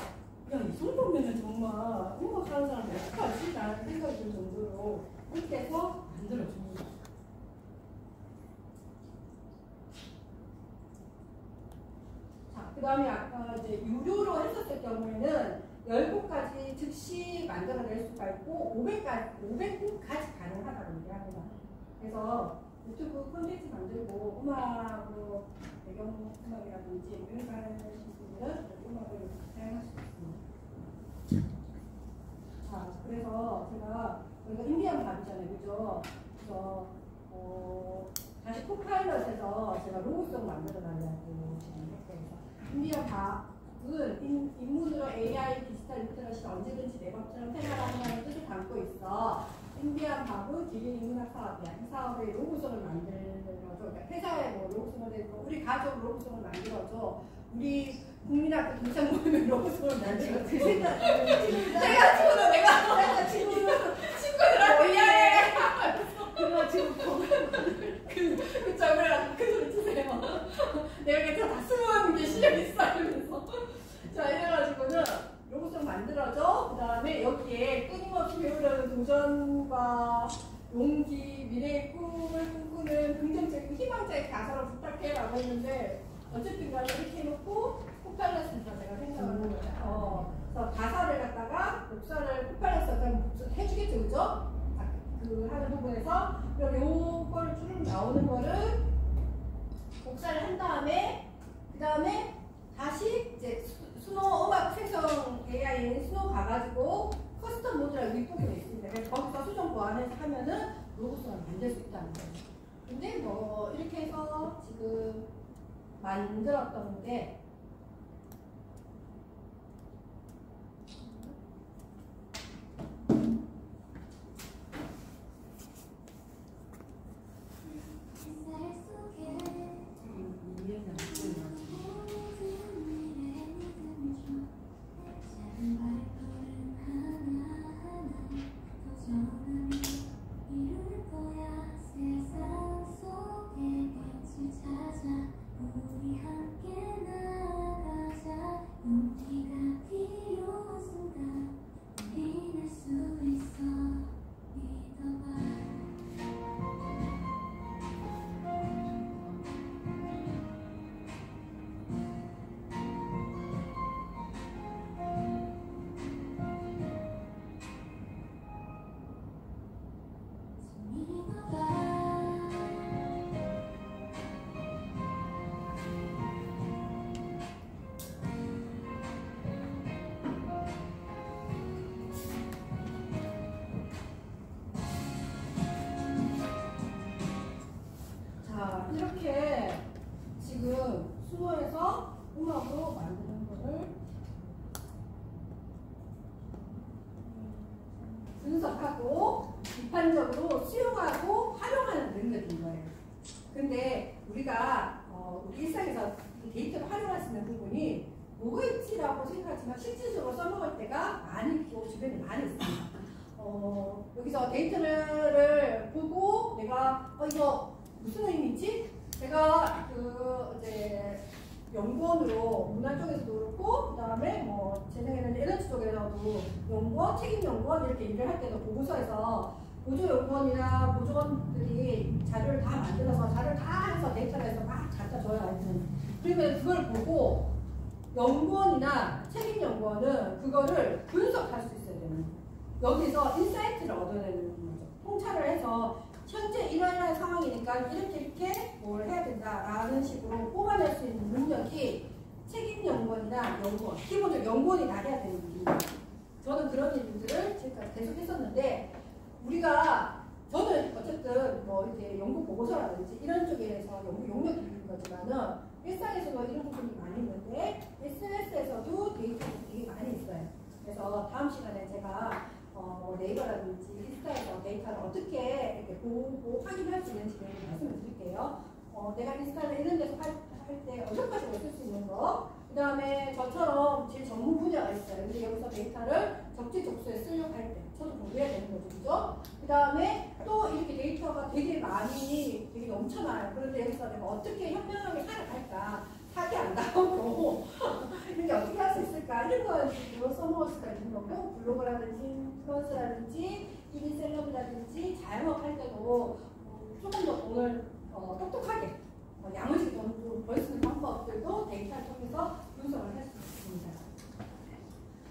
야, 이 정도면은 정말 음악하는 사람이 어떡하지? 라는 생각이 들 정도로 그렇게 해서 만들어줍니다. 자, 그 다음에 아까 이제 유료로 했었을 경우에는 10곡까지 즉시 만들어낼 수가 있고 500곡까지 가능하다고 얘기합니다. 그래서 유튜브 콘텐츠 만들고 음악으로 배경음악이라든지 이런 거 하시는 분들은 음악을 사용할 수 있습니다. 자, 그래서 제가 여기가 인디언 밥이잖아요, 그죠? 그래서 다시 코파일럿에서 제가 로고송 만들어달라고 지금 했어요. 인디언 밥은 인문으로 AI 디지털 리터러시가 언제든지 내 밥처럼 생활하는 뜻을 담고 있어. 인디안 바브 기린 인문학 사업이야. 이 사업의 로고송을 만들어줘. 그러니까 회사에 뭐 로고송을 내고 우리 가족 로고송을 만들어줘. 우리 국민학교 동창 모임의 로고송을 만들어줘. 그 생각 내가 친구들한테 미안해. 그거 지금 그쵸, 그래가지고 큰 소리 치세요. 내가 이렇게 다 숨어있는 게 실력 있어. 이러면서. 자, 이래가지고는 로고송 만들어줘. 그 다음에 여기에 끊임없이 배우려는 도전과 용기, 미래의 꿈을 꿈꾸는 긍정적이고 희망적인 가사를 부탁해라고 했는데 어쨌든 간에 이렇게 해놓고 코팔레스에서 제가 생각을 한 거예요. 그래서 가사를 갖다가 목사를 코팔레스에서 해주겠죠, 그죠? 그 하는 부분에서 그럼 요걸 쭉 나오는 거를 복사를 한 다음에 그 다음에 다시 이제 스노우 음악 생성 AI인 스노우 가가지고 커스텀 모드라고 윗부분에 있습니다. 그래서 거기서 수정 보완해서 하면은 로고송을 만들 수 있다는 거예요. 근데 뭐 이렇게 해서 지금 만들었던 게 이렇게 지금 수노에서 음악으로 만드는 거를 분석하고 비판적으로 수용하고 활용하는 능력인 거예요. 근데 우리가 우리 일상에서 이 데이터를 활용할 수 있는 부분이 뭐가 있지라고 생각하지만 실질적으로 써먹을 때가 많이 있고 주변에 많이 있습니다. 여기서 데이터를 보고 내가 이거 무슨 의미지? 제가 이제 연구원으로 문화 쪽에서도 그렇고 그 다음에 뭐 재생에너지 에너지 쪽에서도 연구원, 책임 연구원 이렇게 일을 할 때도 보고서에서 보조 연구원이나 보조원들이 자료를 다 만들어서 자료를 다 해서 데이터를 해서 막 갖다 줘요. 하여튼. 그러면 그걸 보고 연구원이나 책임 연구원은 그거를 분석할 수 있어야 되는 거예요. 여기서 인사이트를 얻어내는 거죠. 통찰을 해서 현재 이러이러한 상황이니까 이렇게 뭘 해야 된다라는 식으로 뽑아낼 수 있는 능력이 책임 연구원이나 연구원, 기본적으로 연구원이 다 해야 되는 일입니다. 저는 그런 일들을 지금까지 계속 했었는데 저는 어쨌든 뭐 이렇게 연구 보고서라든지 이런 쪽에서 연구 용역이 있는 거지만은 일상에서도 이런 부분이 많이 있는데 SNS에서도 데이터가 되게 많이 있어요. 그래서 다음 시간에 제가 네이버라든지 인스타에서 데이터를 어떻게 이렇게 보고 확인할 수 있는지를 말씀을 드릴게요. 내가 인스타나 이런 데서 할 때 어떤 것을 쓸 수 있는 거, 그 다음에 저처럼 제일 전문 분야가 있어요. 근데 여기서 데이터를 적재적소에 쓰려고 할 때 저도 공부해야 되는 거죠, 그죠? 그 다음에 또 이렇게 데이터가 되게 넘쳐나요. 그런데 여기서 내가 어떻게 현명하게 살아갈까? 사기 안 나오고 이렇게 어떻게 할 수 있을까? 이런 걸 써먹을 수가 있는 거고, 블로그라든지 인플루언서라든지 1인 셀럽이라든지 자영업 할 때도 조금 더 돈을 똑똑하게 야무지게 돈을 벌 수 있는 방법들도 데이터를 통해서 분석을 할 수 있습니다.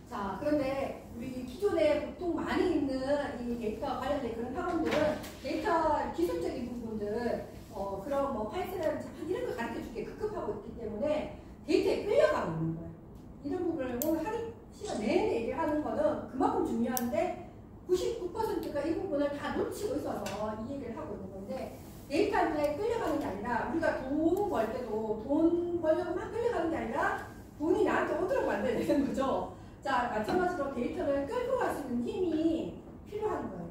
자, 그런데 우리 기존에 보통 많이 있는 이 데이터와 관련된 그런 학원들은 데이터 기술적인 부분들 그런 뭐 파이썬이라든지 이런 걸 가르쳐 주기에 급급하고 있기 때문에 데이터에 끌려가고 있는 거예요. 이런 부분을 오늘 하루 시간 내내 얘기를 하는 거는 그만큼 중요한데 99%가 이 부분을 다 놓치고 있어서 이 얘기를 하고 있는 건데, 데이터한테 끌려가는 게 아니라 우리가 돈 벌 때도 돈 벌려고 막 끌려가는 게 아니라 돈이 나한테 오도록 만들어야 되는 거죠. 자, 마찬가지로 데이터를 끌고 갈 수 있는 힘이 필요한 거예요.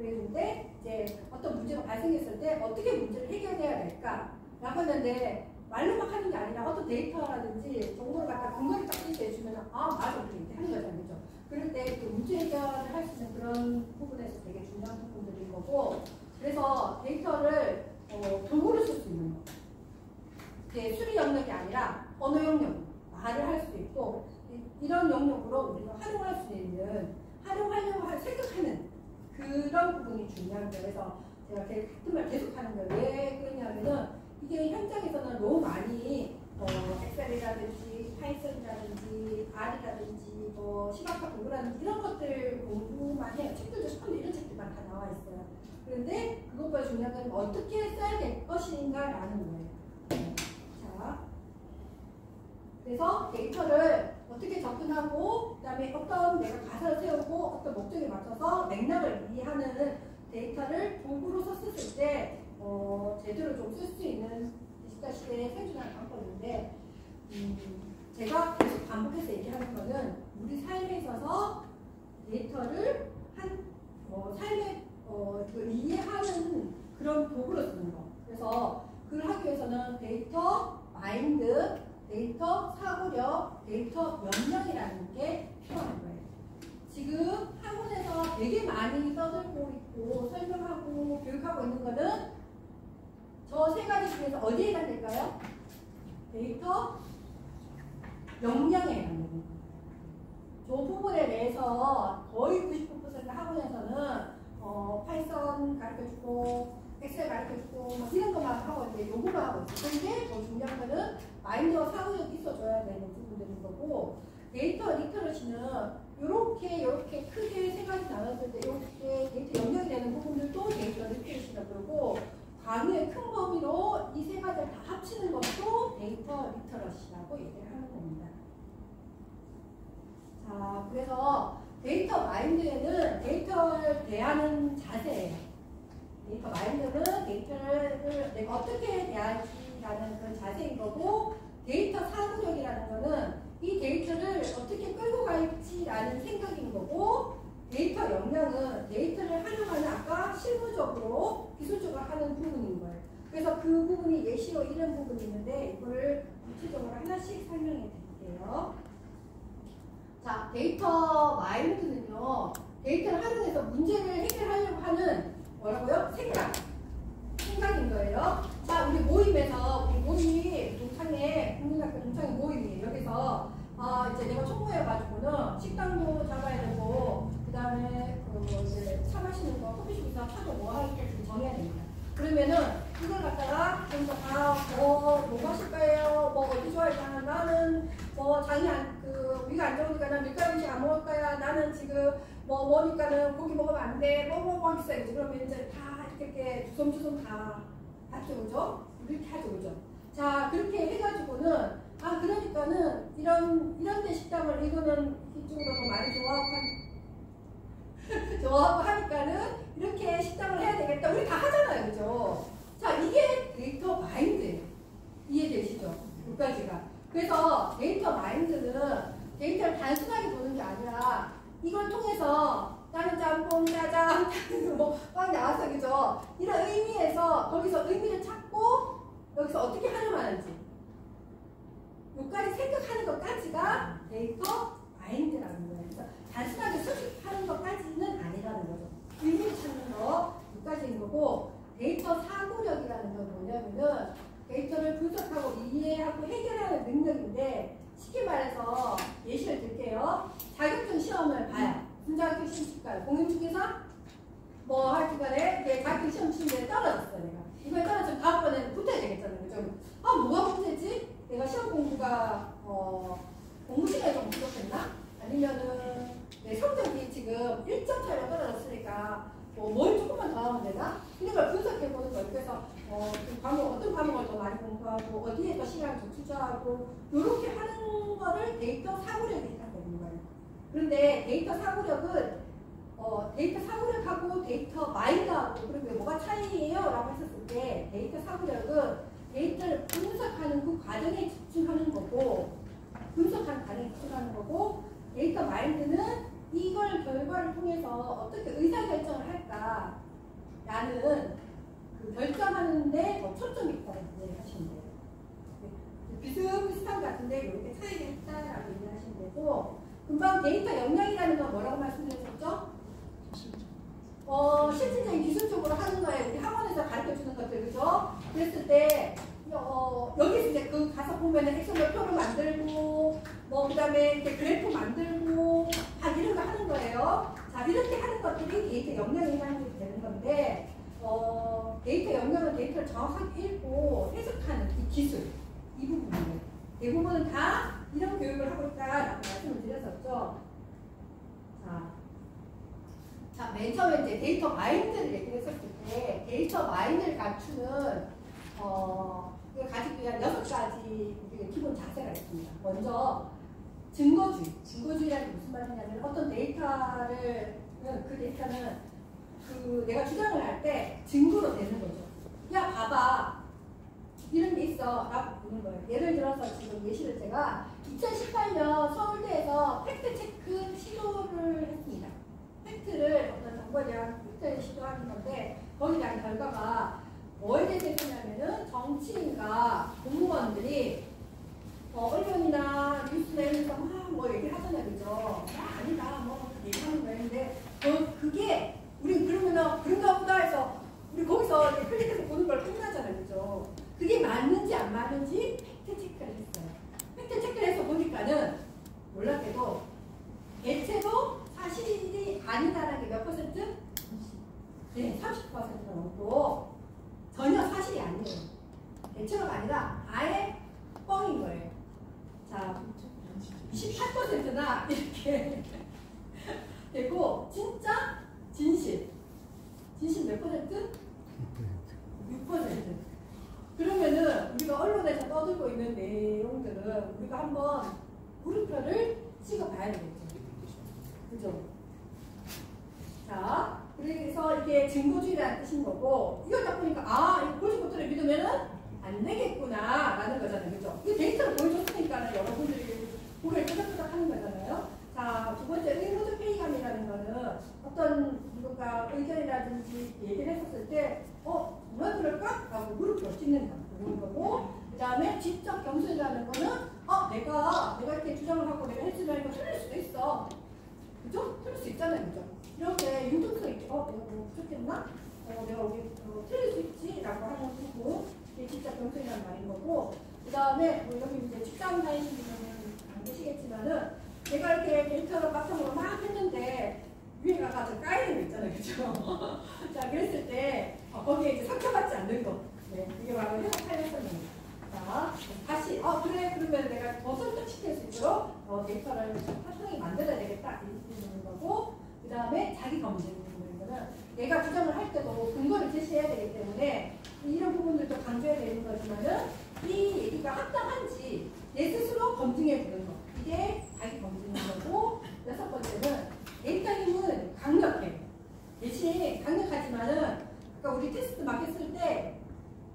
그랬는데 이제 어떤 문제가 발생했을 때 어떻게 문제를 해결해야 될까라고 했는데 말로만 하는 게 아니라 어떤 데이터라든지 정보를 갖다 근거를 딱 제시해주면 아 맞아 이렇게 하는 거잖아요. 그죠? 그럴 때 그 문제 해결을 할 수 있는 그런 부분에서 되게 중요한 부분들인 거고 그래서 데이터를 도구로 쓸 수 있는 거. 이게 수리 영역이 아니라 언어 영역, 말을 할 수 있고 이런 영역으로 우리가 활용할 수 있는 활용하려고 생각하는 그런 부분이 중요한 거예요. 그래서 제가 같은 말 계속 하는 거예요. 왜 그러냐면은 이게 현장에서는 너무 많이 엑셀이라든지 파이썬이라든지 R이라든지 시각화 도구라든지 이런 것들 공부만 해요. 책들도 스펀드 이런 책들만 다 나와 있어요. 그런데 그것보다 중요한 건 어떻게 써야 될 것인가라는 거예요. 자, 그래서 데이터를 어떻게 접근하고 그다음에 어떤 내가 가사를 세우고 어떤 목적에 맞춰서 맥락을 이해하는 데이터를 도구로 썼을 때 제대로 좀 쓸 수 있는 디지털 시대에 생존하는 방법인데 제가 계속 반복해서 얘기하는 거는 우리 삶에 있어서 데이터를 삶에 이해하는 그런 도구로 쓰는 거. 그래서 그걸 하기 위해서는 데이터 마인드, 데이터 사고력, 데이터 역량이라는 게 필요한 거예요. 지금 학원에서 되게 많이 떠들고 있고 설명하고 교육하고 있는 거는 저 세 가지 중에서 어디에 해당될까요? 데이터 역량에 해당됩니다. 저 부분에 대해서 거의 99% 학원에서는 파이썬 가르쳐주고 엑셀 가르쳐주고 뭐 이런 것만 하고 이제 요구만 하고 있어요. 근데 더 중요한 거는 마인드와 사고력이 있어줘야 되는 부분들인 거고 데이터 리터러시는 이렇게 크게 세 가지 나눴을 때 이렇게 데이터 역량이 되는 부분들도 데이터 리터러시라고 그러고 강의의 큰 범위로 이 세 가지를 다 합치는 것도 데이터 리터러시라고 얘기를 하는 겁니다. 자, 그래서 데이터 마인드에는 데이터를 대하는 자세예요. 데이터 마인드는 데이터를 내가 어떻게 대할지라는 그런 자세인 거고 데이터 사고력이라는 거는 이 데이터를 어떻게 끌고 갈지라는 생각인 거고 데이터 역량은 데이터를 활용하는 아까 실무적으로 기술적으로 하는 부분인 거예요. 그래서 그 부분이 예시로 이런 부분이 있는데 이거를 구체적으로 하나씩 설명해 드릴게요. 자, 데이터 마인드는요. 데이터를 활용해서 문제를 해결하려고 하는 뭐라고요? 생각인 거예요. 자, 우리 모임에서 우리 모임이 동창회 국민학교 동창회 모임이에요. 여기서 이제 내가 총무해가지고는 식당도 잡아야 되고 그 다음에 이제 차 마시는 거 커피숍에서 차도 뭐 할 때 정해야 됩니다. 그러면은 이걸 갖다가 여기서 뭐 마실 거예요? 뭐 어디 좋아할까? 나는 뭐 위가 안 좋으니까 난 밀가루 음식 안 먹을 거야. 나는 지금 뭐니까는 고기 먹으면 안 돼. 뭐 하겠어요. 그러면 이제 다 이렇게 주섬주섬 다 오죠? 이렇게 하죠, 그죠? 자, 그렇게 해가지고는 그러니까는 이런 데 식당을 이거는 이쪽으로 더 많이 좋아하고 하니까는 이렇게 식당을 해야 되겠다. 우리 다 하잖아요, 그죠? 자, 이게 데이터 마인드예요. 이해되시죠? 여기까지가. 그래서 데이터 마인드는 데이터를 단순하게 보는 게 아니라 이걸 통해서 나는 짬뽕, 짜장, 막 나왔어, 그죠? 이런 의미에서 거기서 의미를 찾고 여기서 어떻게 활용하는지 여기까지 생각하는 것까지가 데이터 마인드라는 거예요. 그래서 단순하게 수집하는 것까지는 아니라는 거죠. 의미를 찾는 거 여기까지인 거고 데이터 사고력이라는 건 뭐냐면은 데이터를 분석하고 이해하고 해결하는 능력인데 쉽게 말해서 예시를 들게요. 자격증 시험을 봐요. 자격증 시험 칠까요? 공인중개사? 뭐 하여튼간에 자격증 시험 치는데 떨어졌어요. 내가 이번에 떨어지면 다음번에는 붙어야 되겠잖아요. 그죠? 뭐가 문제지? 내가 시험 공부가 공부 시간이 좀 부족했나? 아니면은 내 성적이 지금 1점 차이로 떨어졌으니까 뭘 조금만 더 하면 되나? 이런 걸 분석해 보는 거예요. 그래서 어떤 과목을 더 많이 공부하고 어디에 더 시간을 더 투자하고 이렇게 하는 거를 데이터 사고력이 있다고 보는 거예요. 그런데 데이터 사고력은 데이터 사고력하고 데이터 마인드하고 그리고 뭐가 차이예요? 라고 했었을 때 데이터 사고력은 데이터를 분석하는 그 과정에 집중하는 거고 분석하는 과정에 집중하는 거고 데이터 마인드는 이걸 결과를 통해서 어떻게 의사결정을 할까라는 그 결정하는데 초점이 있다고 얘기하시면 돼요. 비슷비슷한 것 같은데 이렇게 차이가 있다라고 얘기하시면 되고, 금방 데이터 역량이라는 건 뭐라고 말씀드렸었죠? 실질적인 기술적으로 하는 거예요. 우리 학원에서 가르쳐주는 것들, 그죠? 그랬을 때 여기서 이제 그 가서 보면은 엑셀 표를 만들고 그 다음에 이렇게 그래프 만들고 이런 거 하는 거예요. 자, 이렇게 하는 것들이 데이터 역량이라는 게 되는 건데, 데이터 역량은 데이터를 정확하게 읽고 해석하는 이 기술, 이 부분이에요. 대부분은 다 이런 교육을 하고 있다라고 말씀을 드렸었죠. 자, 맨 처음에 이제 데이터 마인드를 얘기했었을 때, 데이터 마인드를 갖추는 이걸 가지기 위한 6가지 기본 자세가 있습니다. 먼저 증거주의. 증거주의라는 게 무슨 말이냐면, 어떤 데이터를, 그 데이터는 내가 주장을 할 때 증거로 되는 거죠. 야, 봐봐, 이런 게 있어 라고 보는 거예요. 예를 들어서 지금 예시를 제가 2018년 서울대에서 팩트체크 시도를 했습니다. 팩트를 어떤 정보에 대한 팩트를 시도하는 건데, 거기에 대한 결과가 뭐에 대해서 했냐면은 정치인과 공무원들이 언론이나 뉴스나 이런 데서 막 얘기를 하잖아요, 그죠? 아니다, 얘기하는 거예요. 근데 그게 우리 그러면은 그런가 보다 해서 우리 거기서 이렇게 클릭해서 보는 걸 끝나잖아요, 그죠? 그게 맞는지 안 맞는지 팩트 체크를 했어요. 팩트 체크를 해서 보니까는 놀랍게도 대체로 사실이 아니다라는 게 몇 퍼센트? 네, 30%가 넘고 전혀 사실이 아니에요. 대체로가 아니라 아예 뻥인 거예요. 자, 28%나 이렇게 되고, 진짜 진실 몇 퍼센트? 6%. 그러면은 우리가 언론에서 떠들고 있는 내용들은 우리가 한번 물음표를 찍어봐야 되겠죠. 그죠? 자, 그래서 이게 증거주의라는 뜻인 거고, 이걸 딱 보니까 이거 보지 못하게 믿으면은 안 되겠구나 라는 거잖아요, 그죠? 이 데이터를 보여줬으니까 여러분들이 고개를 끄덕끄덕 하는 거잖아요. 자, 두 번째, 의무적 회의감이라는 거는 어떤 누군가 의견이라든지 얘기를 했었을 때 정말 그럴까? 라고 물음표 찍는다 그런 거고, 그 다음에 지적 겸손이라는 거는 내가 이렇게 주장을 하고 내가 했으면 이거 틀릴 수도 있어, 그죠? 틀릴 수 있잖아요, 그죠? 이렇게 융통성 있게 내가 뭐 부족했나? 내가 여기 틀릴 수 있지? 라고 하는 부분, 이게 지적 겸손이라는 말인 거고, 그 다음에 여기 이제 직장 다니시는 분은 안 계시겠지만은, 내가 이렇게 데이터로 바탕으로 막 했는데 위에 가서 까이는 거 있잖아요, 그죠? 자, 그랬을 때 거기에 이제 상처받지 않는 거, 네, 이게 바로 해석 타협성입니다. 자, 다시 그래, 그러면 내가 더 설득시킬 수 있도록 데이터를 바탕에 만들어야 되겠다 이렇게 되는 거고, 그 다음에 자기 검증 부분인 거는 내가 주장을 할 때도 근거를 제시해야 되기 때문에 이런 부분들도 강조해야 되는 거지만은 이 얘기가 합당한지 내 스스로 검증해 보는 거, 이게 자기 검증인 거고, 6번째는 데이터 힘은 강력해. 대신 강력하지만은 그러니까 우리 테스트 막 했을 때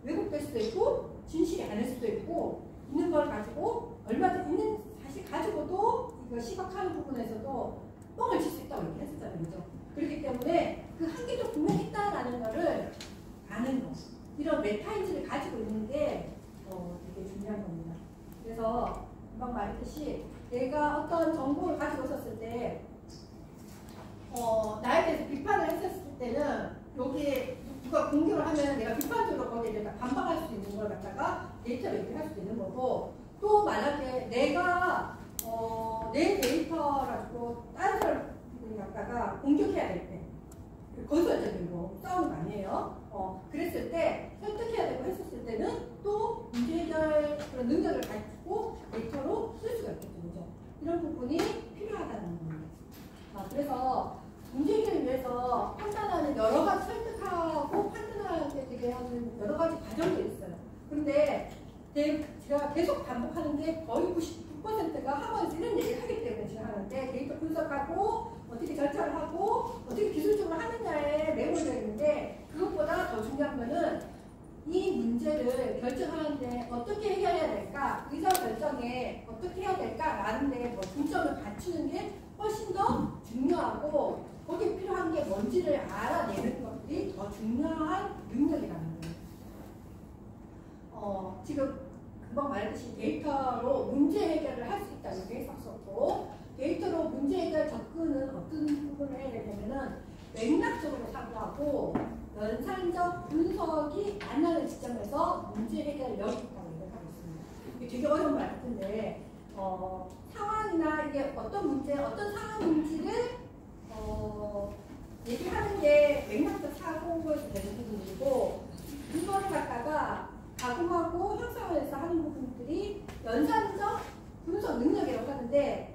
왜곡될 수도 있고 진실이 아닐 수도 있고, 있는 걸 가지고 얼마든지 있는 사실 가지고도 이거 시각하는 부분에서도 뻥을 칠 수 있다고 얘기했었잖아요, 그죠? 그렇기 때문에 그 한계도 분명히 있다라는 거를 아는 거, 이런 메타인지를 가지고 있는 게 되게 중요한 겁니다. 그래서 금방 말했듯이 내가 어떤 정보를 가지고 있었을 때 나에 대해서 비판을 했었을 때는 여기에 누가 공격을 하면 내가 비판적으로 거기에 대해서 반박할 수 있는 걸 갖다가 데이터로 얘기할 수 있는 거고, 또 만약에 내가 내 데이터 가지고 다른 사람을 갖다가 공격해야 될 때, 건설적인 거 싸우는 거 아니에요. 그랬을 때 설득해야 되고 했었을 때는 또 문제 해결 그런 능력을 가지고 데이터로 쓸 수가 있겠죠, 그죠? 이런 부분이 필요하다는 겁니다. 그래서 문제 해결을 위해서 판단하는 여러 가지 설득하고 판단하게 되게 하는 여러 가지 과정들이 있어요. 근데 제가 계속 반복하는 게 거의 99%가 학원에서 이런 얘기를 하기 때문에 제가 하는데, 데이터 분석하고 어떻게 절차를 하고 어떻게 기술적으로 하느냐에 매몰되어 있는데, 그것보다 더 중요한 거는 이 문제를 결정하는데 어떻게 해결해야 될까, 의사 결정에 어떻게 해야 될까라는 데 중점을 갖추는 게 훨씬 더 중요하고 거기에 필요한 게 뭔지를 알아내는 것들이 더 중요한 능력이라는 거예요. 지금 금방 말했듯이 데이터로 문제 해결을 할 수 있다는 게 썩었고, 데이터로 문제 해결 접근은 어떤 부분을 해야 되냐면은 맥락적으로 사고하고 연산적 분석이 만나는 지점에서 문제 해결력이 있다고 생각하고 있습니다. 이게 되게 어려운 말 같은데 상황이나 이게 어떤 문제, 어떤 상황인지를 얘기하는 게 맥락적 사고에서 되는 부분이고, 이거를 갖다가 가공하고 형상화해서 하는 부분들이 연산적 분석 능력이라고 하는데,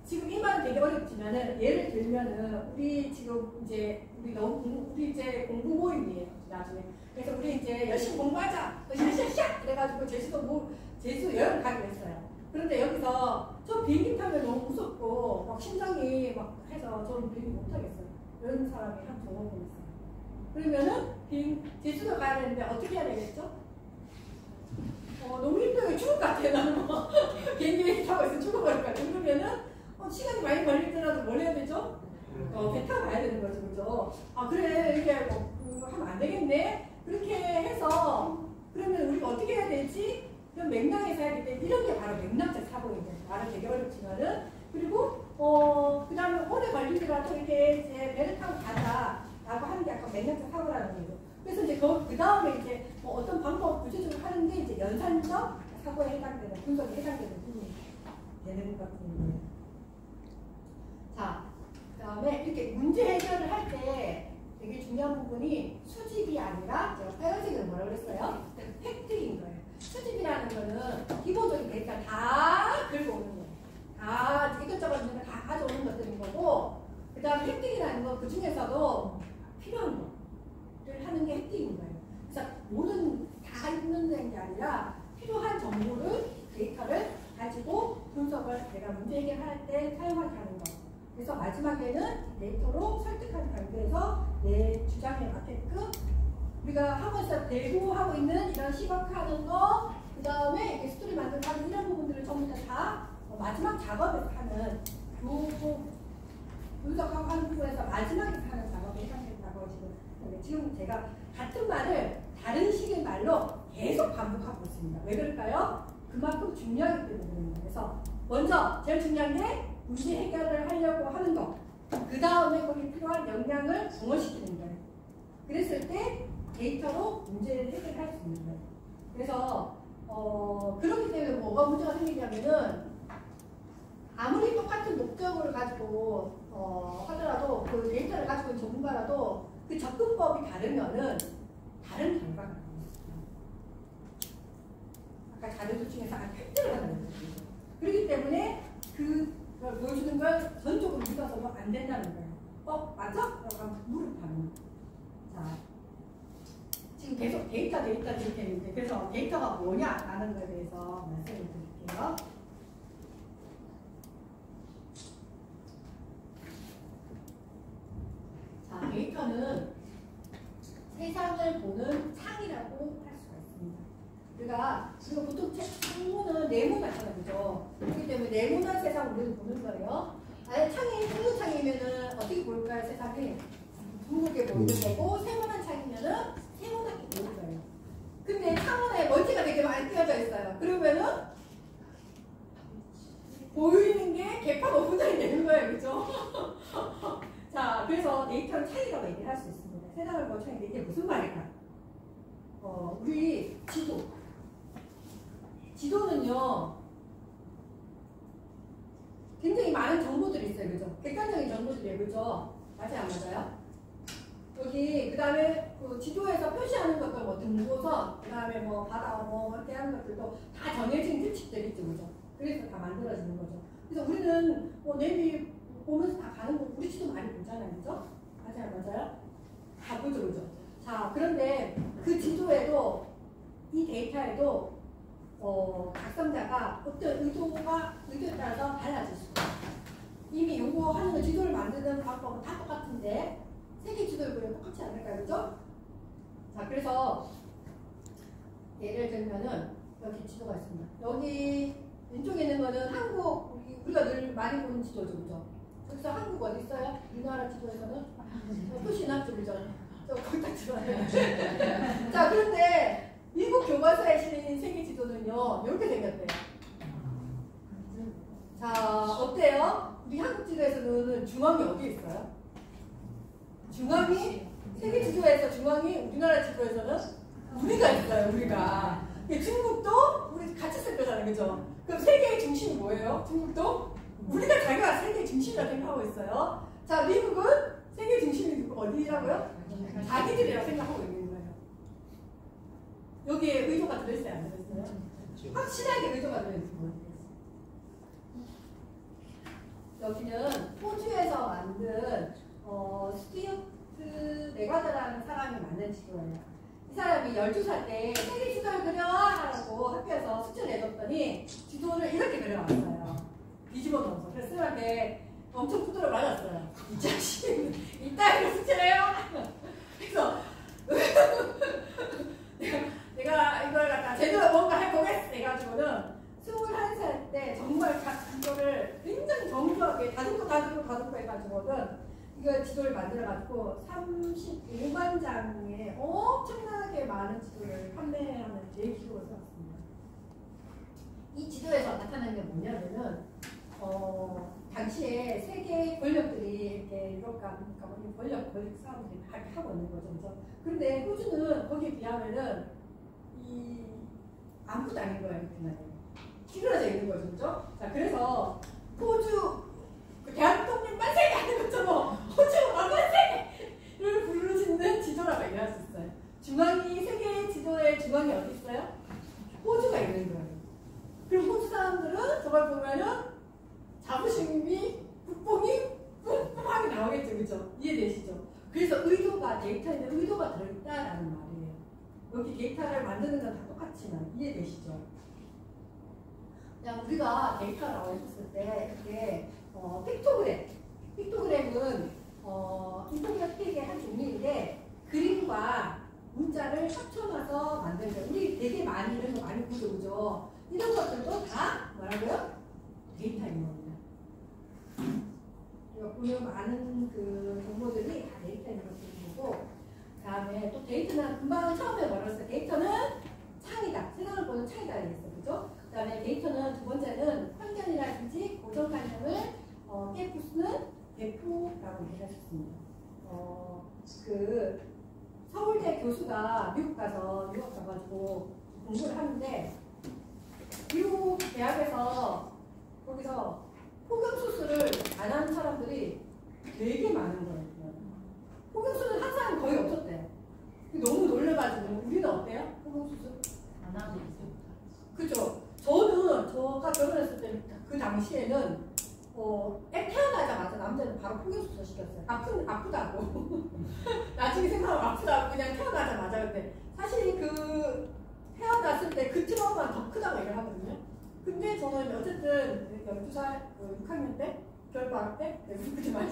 지금 이 말은 되게 어렵지만은 예를 들면은 우리 지금 이제 우리 이제 공부 모임이에요 나중에. 그래서 우리 이제 열심히 공부하자, 샤샤샤 그래가지고 제주도 여행 가기로 했어요. 그런데 여기서 저 비행기 타면 너무 무섭고 막 심장이 막 해서 저는 비행기 못 타겠어요. 이런 사람이 한 두어 명 있어요. 그러면은 제주도 가야 되는데 어떻게 해야 되겠죠? 너무 힘들게 죽을 것 같아요. 나는 뭐 비행기 타고 있으면 죽어버릴 것 같아요. 그러면은 시간이 많이 걸리더라도 뭘 해야 되죠? 배 타고 가야 되는 거죠, 그죠? 그래, 이게 뭐 하면 안 되겠네. 그렇게 해서 그러면 우리가 어떻게 해야 되지? 이런 맥락에서 해야 되는데 이런 게 바로 맥락적 사고인데 말은 되게 어렵지만은, 그리고 그 다음에 오래 걸리더라도 이렇게 이제 배를 타고 가자라고 하는 게 약간 맥락적 사고라는 거죠. 그래서 이제 그 다음에 이제 뭐 어떤 방법 구체적으로 하는 게 이제 연산적 사고에 해당되는, 분석에 해당되는 부분이 되는 것 같은데. 자, 그 다음에 이렇게 문제 해결을 할 때 되게 중요한 부분이 수집이 아니라, 제가 빨간색으로 뭐라고 그랬어요? 팩트인 거예요. 수집이라는 거는 기본적인 데이터 다 긁어오는 거예요. 다 이것저것 다 가져오는 것들인 거고, 그 다음 획득이라는 거, 그 중에서도 필요한 거를 하는 게 획득인 거예요. 그래서 모든 다 있는 게 아니라 필요한 정보를, 데이터를 가지고 분석을 내가 문제 해결할 때 사용하게 하는 거. 그래서 마지막에는 데이터로 설득하는 단계에서 내 주장에 맞게끔 우리가 학원에서 대구하고 있는 이런 시각하는 거, 그 다음에 이렇게 스토리 만들고 하는 이런 부분들을 전부 다 마지막 작업에서 하는, 분석하고 하는 부분에서 마지막에 하는 작업에 해당된다고 지금 제가 같은 말을 다른 식의 말로 계속 반복하고 있습니다. 왜 그럴까요? 그만큼 중요하기 때문입니다. 그래서 먼저 제일 중요한 게 문제 해결을 하려고 하는 거, 그 다음에 거기 필요한 역량을 동원시키는 거예요. 그랬을 때 데이터로 문제를 해결할 수 있는 거예요. 그래서 그렇기 때문에 뭐가 문제가 생기냐면은 아무리 똑같은 목적을 가지고 하더라도 그 데이터를 가지고 있는 전문가라도 그 접근법이 다르면은 다른 결과가 나옵니다. 아까 자료들 중에서 팩트를 하는 거예요. 그렇기 때문에 그걸 보여주는 걸 전적으로 믿어서는 안 된다는 거예요. 맞아? 라고 물을 파는. 자, 지금 계속 데이터 이렇게 했는데, 그래서 데이터가 뭐냐라는 거에 대해서 말씀을 드릴게요. 자, 데이터는 세상을 보는 창이라고 할 수가 있습니다. 우리가 보통 창문은 네모나잖아요, 그죠? 그렇기 때문에 네모난 세상을 우리는 보는 거예요. 아예 창이 둥근 창이면은 어떻게 보일까요? 세상이 둥글게 보이는 거고, 세모난 창이면은 세모나게 보이는 거예요. 근데 창문에 먼지가 되게 많이 띄어져 있어요. 그러면은 보이는 게 개파가 분산이 되는 거예요, 그죠? 자, 그래서 데이터는 창이라고 얘기를 할 수 있습니다. 세상을 보는 창인데 이게 무슨 말일까? 우리 지도는요, 굉장히 많은 정보들이 있어요, 그죠? 객관적인 정보들이에요, 그죠? 맞아요, 안 맞아요? 여기, 그 다음에 그 지도에서 표시하는 것도 뭐 등고선, 그 다음에 뭐 바다, 뭐 이렇게 하는 것들도 다 정해진 규칙들이 있죠, 그죠? 그래서 다 만들어지는 거죠. 그래서 우리는 뭐 내비 보면서 다 가는 거, 우리 지도 많이 보잖아요, 그죠? 맞아요? 다 보죠, 그죠? 자, 그런데 그 지도에도, 이 데이터에도 작성자가 어떤 의도에 따라서 달라질 수 있어요. 이미 요거 하는 거, 지도를 만드는 방법은 다 똑같은데 세계 지도를 보면 똑같지 않을까요? 그죠? 자, 그래서 예를 들면은 여기 지도가 있습니다. 여기 왼쪽에 있는 거는 한국, 우리가 늘 많이 보는 지도죠, 그죠? 그래서 한국 어디 있어요? 우리나라 지도에서는 표시나 줄이죠. 거기다 집어요. 자, 그런데 미국 교과서에 실린 세계 지도는요, 이렇게 생겼대요. 자, 어때요? 우리 한국 지도에서는 중앙이 어디 있어요? 중앙이 세계 지도에서 중앙이 우리나라 지도에서는 우리가 있어요. 우리가. 중국도 우리 같이 쓸 거잖아요, 그죠? 그럼 세계의 중심이 뭐예요? 중국도 우리가 자기가 세계의 중심이라고 생각하고 있어요. 자, 미국은 세계 중심이 어디라고요? 자기들이라고 생각하고 있는 거예요. 여기에 의도가 들어있어요, 안 들어있어요? 확실하게 의도가 들어있는 거예요. 여기는 호주에서 만든 스튜어트 네가드라는 사람이 만든 지도예요. 이 사람이 12살 때 세계 지도를 그려라고 학교에서 숙제 내줬더니 지도를 이렇게 그려왔어요. 뒤집어 놓아서. 그래서 쌤한테 엄청 두드려 맞았어요. 이 자식, 이따위로 숙제를 해요? 그래서 내가 이걸 갖다 제대로 뭔가 해보겠어 해가지고는 21살 때 정말 이거를 굉장히 정교하게 다듬고 해가지고는 이거 지도를 만들어가지고 35만 장의 엄청나게 많은 지도를 판매하는 대기록을 세웠습니다. 이 지도에서 나타나는 게 뭐냐면은 당시에 세계 권력들이 이렇게 유럽과 권력 싸움들이 하고 있는 거죠. 그렇죠? 그런데 호주는 거기에 비하면은 아무것도 아닌 거예요. 그날 찌그러져 있는 거죠. 그렇죠? 자, 그래서 호주 대한독립 만세기 하는 것처럼 호주 만세기를 부르짖는 지도라고 얘기할 수 있어요. 중앙이 세계 지도의 중앙이 어디 있어요? 호주가 있는 거예요. 그리고 호주 사람들은 저걸 보면은 자부심이 국뽕이 뿜뿜하게 나오겠죠, 그죠? 이해되시죠? 그래서 의도가 데이터에 의도가 들어있다라는 말이에요. 여기 데이터를 만드는 건 다 똑같지만 이해되시죠? 그냥 우리가 데이터라고 했을 때 이게 픽토그램은 인터넷의 한 종류인데 그림과 문자를 합쳐놔서 만든 거예요. 우리 되게 많이 이런 거 많이 보죠, 그죠? 이런 것들도 다 뭐라고요? 데이터인 겁니다. 우리가 보면 많은 그 정보들이 다 데이터인 것들인 거고, 그 다음에 또 데이터는 금방 처음에 말했어요. 데이터는 창이다. 세상을 보는 창이다. 그랬어. 그죠? 그 다음에 데이터는 두 번째는 편견이라든지 고정관념을 깨부수는 대포라고 얘기하셨습니다. 그 서울대 교수가 미국 가가지고 공부를 하는데 미국 대학에서 거기서 폭염수술을 안 하는 사람들이 되게 많은 거예요. 폭염수술 한 사람이 거의 없었대요. 너무 놀래가지고 우리는 어때요? 폭염수술? 안 하고 있어요. 그죠? 제가 결혼했을 때 그 당시에는 애 태어나자마자 남자는 바로 폭염수술 시켰어요. 아프다고. 나중에 생각하면 아프다고 그냥 태어나자마자. 근데 사실 그 태어났을 때 그 트라우마는 더 크다고 얘기를 하거든요. 근데 저는 어쨌든 12살 6학년 때 겨울방학 때 그때 많이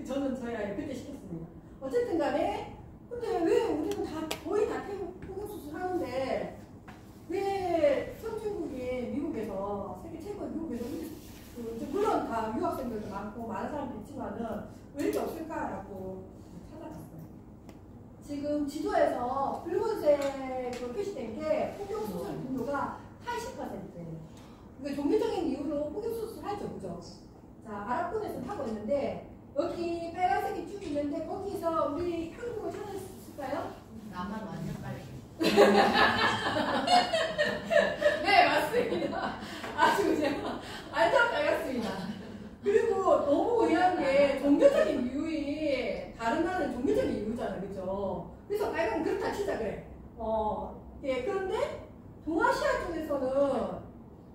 저는 저희 아이 그때 시켰습니다. 어쨌든 간에 근데 왜 우리는 거의 다 폭염수술 하는데 왜 선진국인 미국에서 세계 최고 미국에서 물론 다 유학생들도 많고 많은 사람도 있지만은 왜 이렇게 없을까라고 찾아봤어요. 지금 지도에서 붉은색으로 표시된 게 폭염수술 빈도가 80%예요. 이게 종교적인 이유로 폭염수술 하죠, 그죠? 자, 아랍권에서 하고 있는데 여기 빨간색이 쭉 있는데 거기서 우리 한국을 찾을 수 있을까요? 나만 완전 빨리. 네, 맞습니다. 아주 그냥 완전 빨갛습니다. 그리고 너무 의아한 게 종교적인 이유이 다른 나라는 종교적인 이유잖아요, 그죠? 그래서 빨간 그렇다 치자 그래. 예, 그런데 동아시아 쪽에서는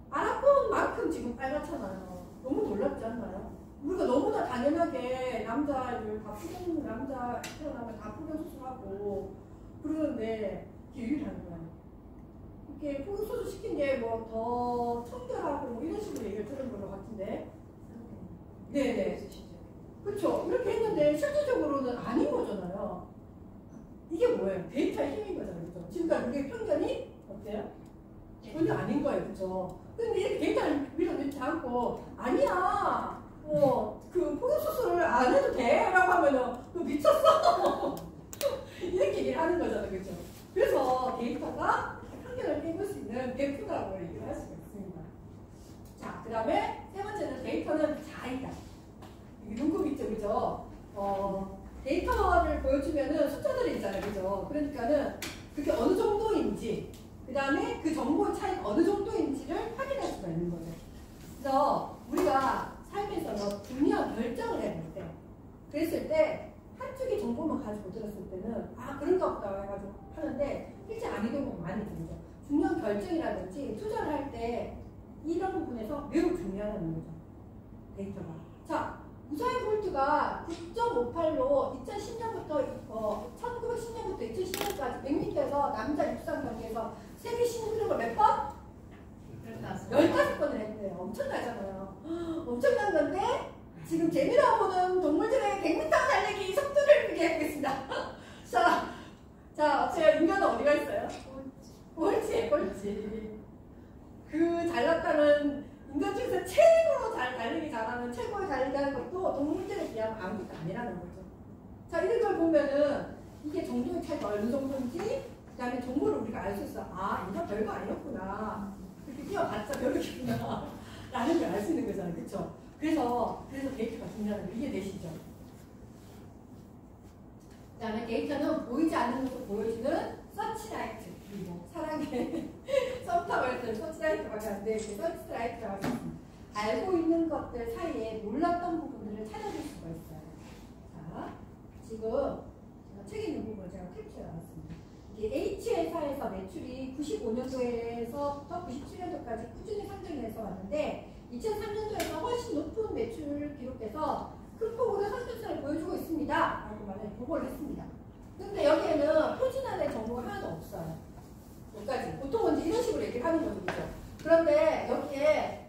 아랍권만큼 지금 빨갛잖아요. 너무 놀랍지 않나요? 우리가 너무나 당연하게 남자 태어나면 다 폭염 수술하고 그러는데 이게 유일한 거야. 이렇게 폭염 수술 시킨 게 뭐 더 청결하고 뭐 이런 식으로 얘기를 들은 것 같은데. 네네. 그렇죠. 이렇게 했는데 실질적으로는 아닌 거잖아요. 이게 뭐예요? 데이터의 힘인 거잖아요. 그렇죠? 지금까지 우리의 편견이 어때요? 전혀 아닌 거예요. 그렇죠? 근데 이렇게 데이터를 밀어넣지 않고 아니야. 그 포도 수술을 안 해도 돼? 라고 하면은 너 미쳤어? 이렇게 얘기를 하는 거잖아요. 그죠? 그래서 데이터가 편견을 깨볼 수 있는 베프라고 얘기를 할 수가 있습니다. 자, 그 다음에 세 번째는 데이터는 자이다. 눈곱 있죠, 그죠? 데이터를 보여주면은 숫자들이 있잖아요, 그죠? 그러니까는 그게 어느 정도인지, 그 다음에 그 정보의 차이가 어느 정도인지를 확인할 수가 있는 거죠. 그래서 우리가 삶에서 중요한 결정을 해야 될 때, 그랬을 때 한쪽의 정보만 가지고 들었을 때는 아 그런가 보다 해가지고 하는데 실제 아닌 경우가 많이 있죠. 중요한 결정이라든지 투자를 할 때 이런 부분에서 매우 중요하다는 거죠. 데이터가. 자, 우사인 볼트가 9.58로 2010년부터 1910년부터 2010년까지 100m에서 남자 육상 경기에서 세계 신기록을 몇 번? 15번을 했대요. 엄청나잖아요. 엄청난 건데 지금 재미로 보는 동물들의 100m 달리기 속도를 비교해보겠습니다. 자, 제가 인간은 어디가 있어요? 꼴찌. 그 잘났다는 인간 중에서 최고로 달리기 잘하는 최고의 달리기하는 것도 동물들에 비하면 아무것도 아니라는 거죠. 자, 이런 걸 보면은 이게 정도의 차이가 어느 정도인지 그 다음에 정보를 우리가 알 수 있어. 아, 인간 별거 아니었구나. 그렇게 뛰어봤자 별로겠구나. 라는 걸 알 수 있는 거잖아요. 그쵸? 그래서 데이터가 중요하다는 거 이해되시죠? 그 다음에 데이터는 보이지 않는 것을 보여주는 서치라이트. 그리고 사랑의 썸타고 했을 서치라이트밖에 안 돼. 서치라이트라고 했습니다. 알고 있는 것들 사이에 몰랐던 부분들을 찾아줄 수가 있어요. 자, 지금 제가 책에 있는 부분을 제가 캡처해 놨습니다. 이게 H회사에서 매출이 95년도에서부터 97년도까지 꾸준히 상승해서 왔는데 2003년도에서 훨씬 높은 매출을 기록해서 큰 폭으로 성장세를 보여주고 있습니다. 라고 말을 보고를 했습니다. 근데 여기에는 표준화된 정보가 하나도 없어요. 여기까지. 보통은 이제 이런 식으로 얘기를 하는 거죠. 그죠? 그런데 여기에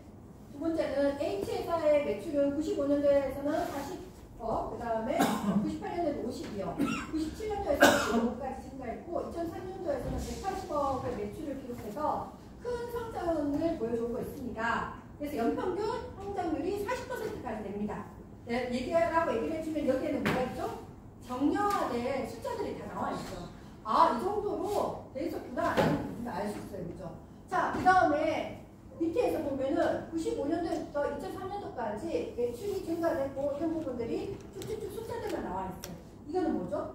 두 번째는 H회사의 매출은 95년도에서는 40억, 그 다음에 98년도에는 52억, 97년도에서 15억까지 증가했고 2003년도에서는 180억의 매출을 기록해서 큰 성장을 보여주고 있습니다. 그래서 연평균 성장률이 40%까지 됩니다. 네, 얘기를 해주면 여기에는 뭐가 있죠? 정량화된 숫자들이 다 나와 있죠. 아, 이 정도로 돼 있었구나 라는 부분을 알 수 있어요. 그죠? 자, 그 다음에 밑에서 보면은 95년도부터 2003년도까지 매출이 증가됐고 이런 부분들이 쭉쭉쭉 숫자들만 나와 있어요. 이거는 뭐죠?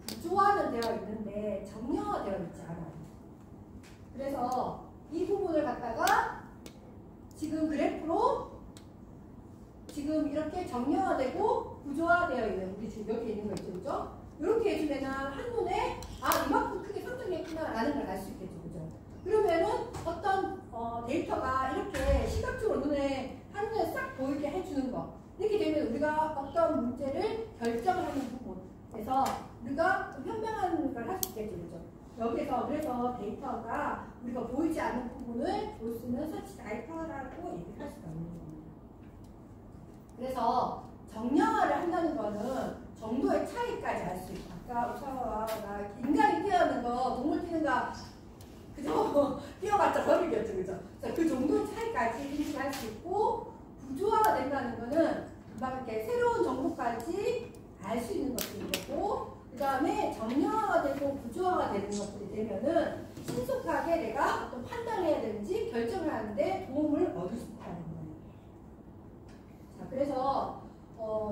구조화는 되어 있는데 정량화되어 있지 않아요. 그래서 이 부분을 갖다가 지금 그래프로 지금 이렇게 정량화되고 구조화되어 있는 우리 지금 여기 있는 거 있죠, 그죠? 이렇게 해주면은 한눈에 아 이만큼 크게 성장했구나 라는 걸 알 수 있겠죠, 그죠? 그러면은 어떤 데이터가 이렇게 시각적으로 눈에 한눈에 싹 보이게 해주는 거 이렇게 되면 우리가 어떤 문제를 결정하는 부분에서 우리가 좀 현명한 걸 할 수 있겠죠, 그죠? 여기서 그래서 데이터가 우리가 보이지 않는 부분을 볼 수 있는 서치 데이터라고 얘기를 할 수가 있는 겁니다. 그래서 정량화를 한다는 거는 정도의 차이까지 알 수 있다. 아까 우사와 인간이 뛰어는 거, 동물 뛰는 거, 그죠? 뛰어봤자 버리겠죠, 그죠? 그 정도의 차이까지 인식할 수 있고, 구조화가 된다는 거는 막 이렇게 새로운 정보까지 알 수 있는 것들이고, 그 다음에 정량화가 되고 구조화가 되는 것들이 되면은 신속하게 내가 어떤 판단을 해야 되는지 결정을 하는데 도움을 얻을 수 있다는 거예요. 자, 그래서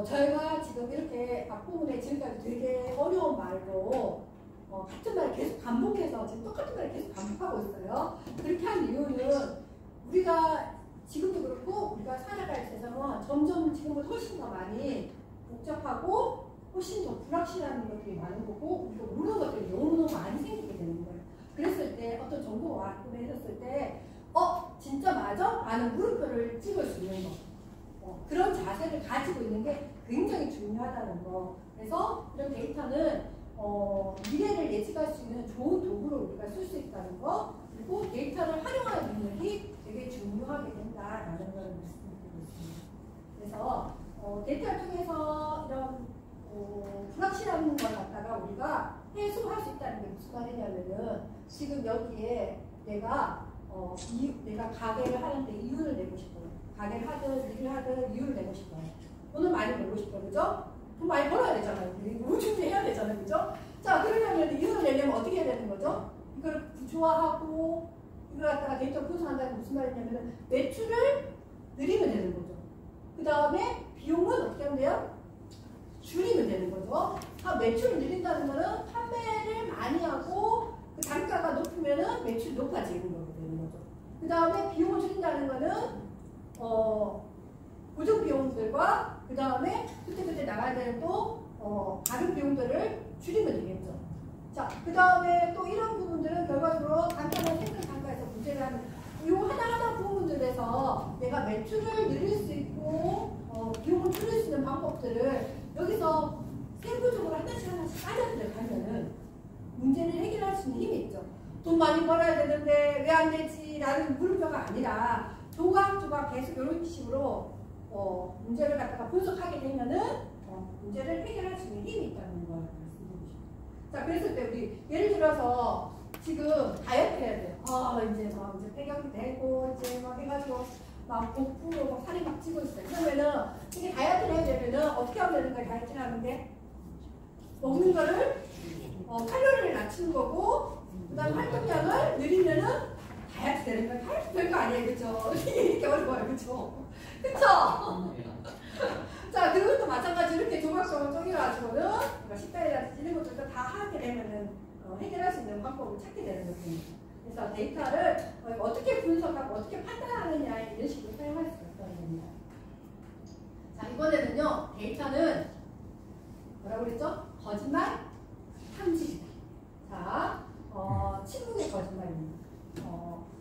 저희가 지금 이렇게 앞부분에 지금까지 되게 어려운 말로 같은 말을 계속 반복해서 지금 똑같은 말을 계속 반복하고 있어요. 그렇게 한 이유는 우리가 지금도 그렇고 우리가 살아갈 세상은 점점 지금보다 훨씬 더 많이 복잡하고 훨씬 더 불확실한 것들이 많은 거고 우리가 모르는 것들이 너무너무 많이 생기게 되는 거예요. 그랬을 때 어떤 정보가 왔구나 했었을 때 진짜 맞아? 라는 물음표를 찍을 수 있는 거. 그런 자세를 가지고 있는 게 굉장히 중요하다는 거. 그래서 이런 데이터는 미래를 예측할 수 있는 좋은 도구로 우리가 쓸 수 있다는 거. 그리고 데이터를 활용하는 능력이 되게 중요하게 된다라는 걸 말씀드리고 있습니다. 그래서 데이터를 통해서 이런 불확실한 걸 갖다가 우리가 해소할 수 있다는 게 무슨 말이냐면은 지금 여기에 내가 가게를 하는데 이유를 내고 싶어요. 가게를 하든 일을 하든 이유를 내고 싶어요. 돈을 많이 벌고 싶어, 그죠? 돈 많이 벌어야 되잖아요. 우리 준비해야 되잖아요, 그죠? 자, 그러려면 이걸 내려면 어떻게 해야 되는 거죠? 이걸 구조화하고 이걸 갖다가 데이터 분석한다는 게 무슨 말이냐면 매출을 늘리면 되는 거죠. 그 다음에 비용은 어떻게 하면 돼요? 줄이면 되는 거죠. 매출을 늘린다는 거는 판매를 많이 하고 그 단가가 높으면은 매출이 높아지는 거게 되는 거죠. 그 다음에 비용을 줄인다는 거는 고정 비용들과 그 다음에 그때 나가야 되는 또 다른 비용들을 줄이면 되겠죠. 자, 그 다음에 또 이런 부분들은 결과적으로 단가나 생산 단가에서 문제를 하는 이 하나하나 부분들에서 내가 매출을 늘릴 수 있고 비용을 줄일 수 있는 방법들을 여기서 세부적으로 하나씩 따져 들어가면은 문제를 해결할 수 있는 힘이 있죠. 돈 많이 벌어야 되는데 왜 안 되지? 라는 물음표가 아니라 조각조각 계속 이런 식으로 문제를 갖다가 분석하게 되면은 문제를 해결할 수 있는 힘이 있다는 걸 말씀드리고 싶어요. 자, 그랬을 때 우리 예를 들어서 지금 다이어트 해야 돼요. 이제 폐경이 되고 이제 막 해가지고 막 복부로 막 살이 막 찌고 있어요. 그러면은 이게 다이어트를 해야 되면은 어떻게 하면 되는 거예요? 다이어트를 하는데 먹는 거를 칼로리를 낮추는 거고 그다음 활동량을 늘리면은 다이어트 되는 거예요. 다이어트 별거 아니에요, 그렇죠? 이렇게 어려워요, 그렇죠? 그렇죠? 자, 그것도 마찬가지로 이렇게 조각조각 쪼개가지고는 식단이라든지 이런 것들도 다 하게 되면은 해결할 수 있는 방법을 찾게 되는 거죠. 그래서 데이터를 어떻게 분석하고 어떻게 판단하느냐 이런 식으로 사용할 수 있다는 겁니다. 자, 이번에는요, 데이터는 뭐라고 그랬죠? 거짓말, 탐지기다. 자, 침묵의 거짓말입니다.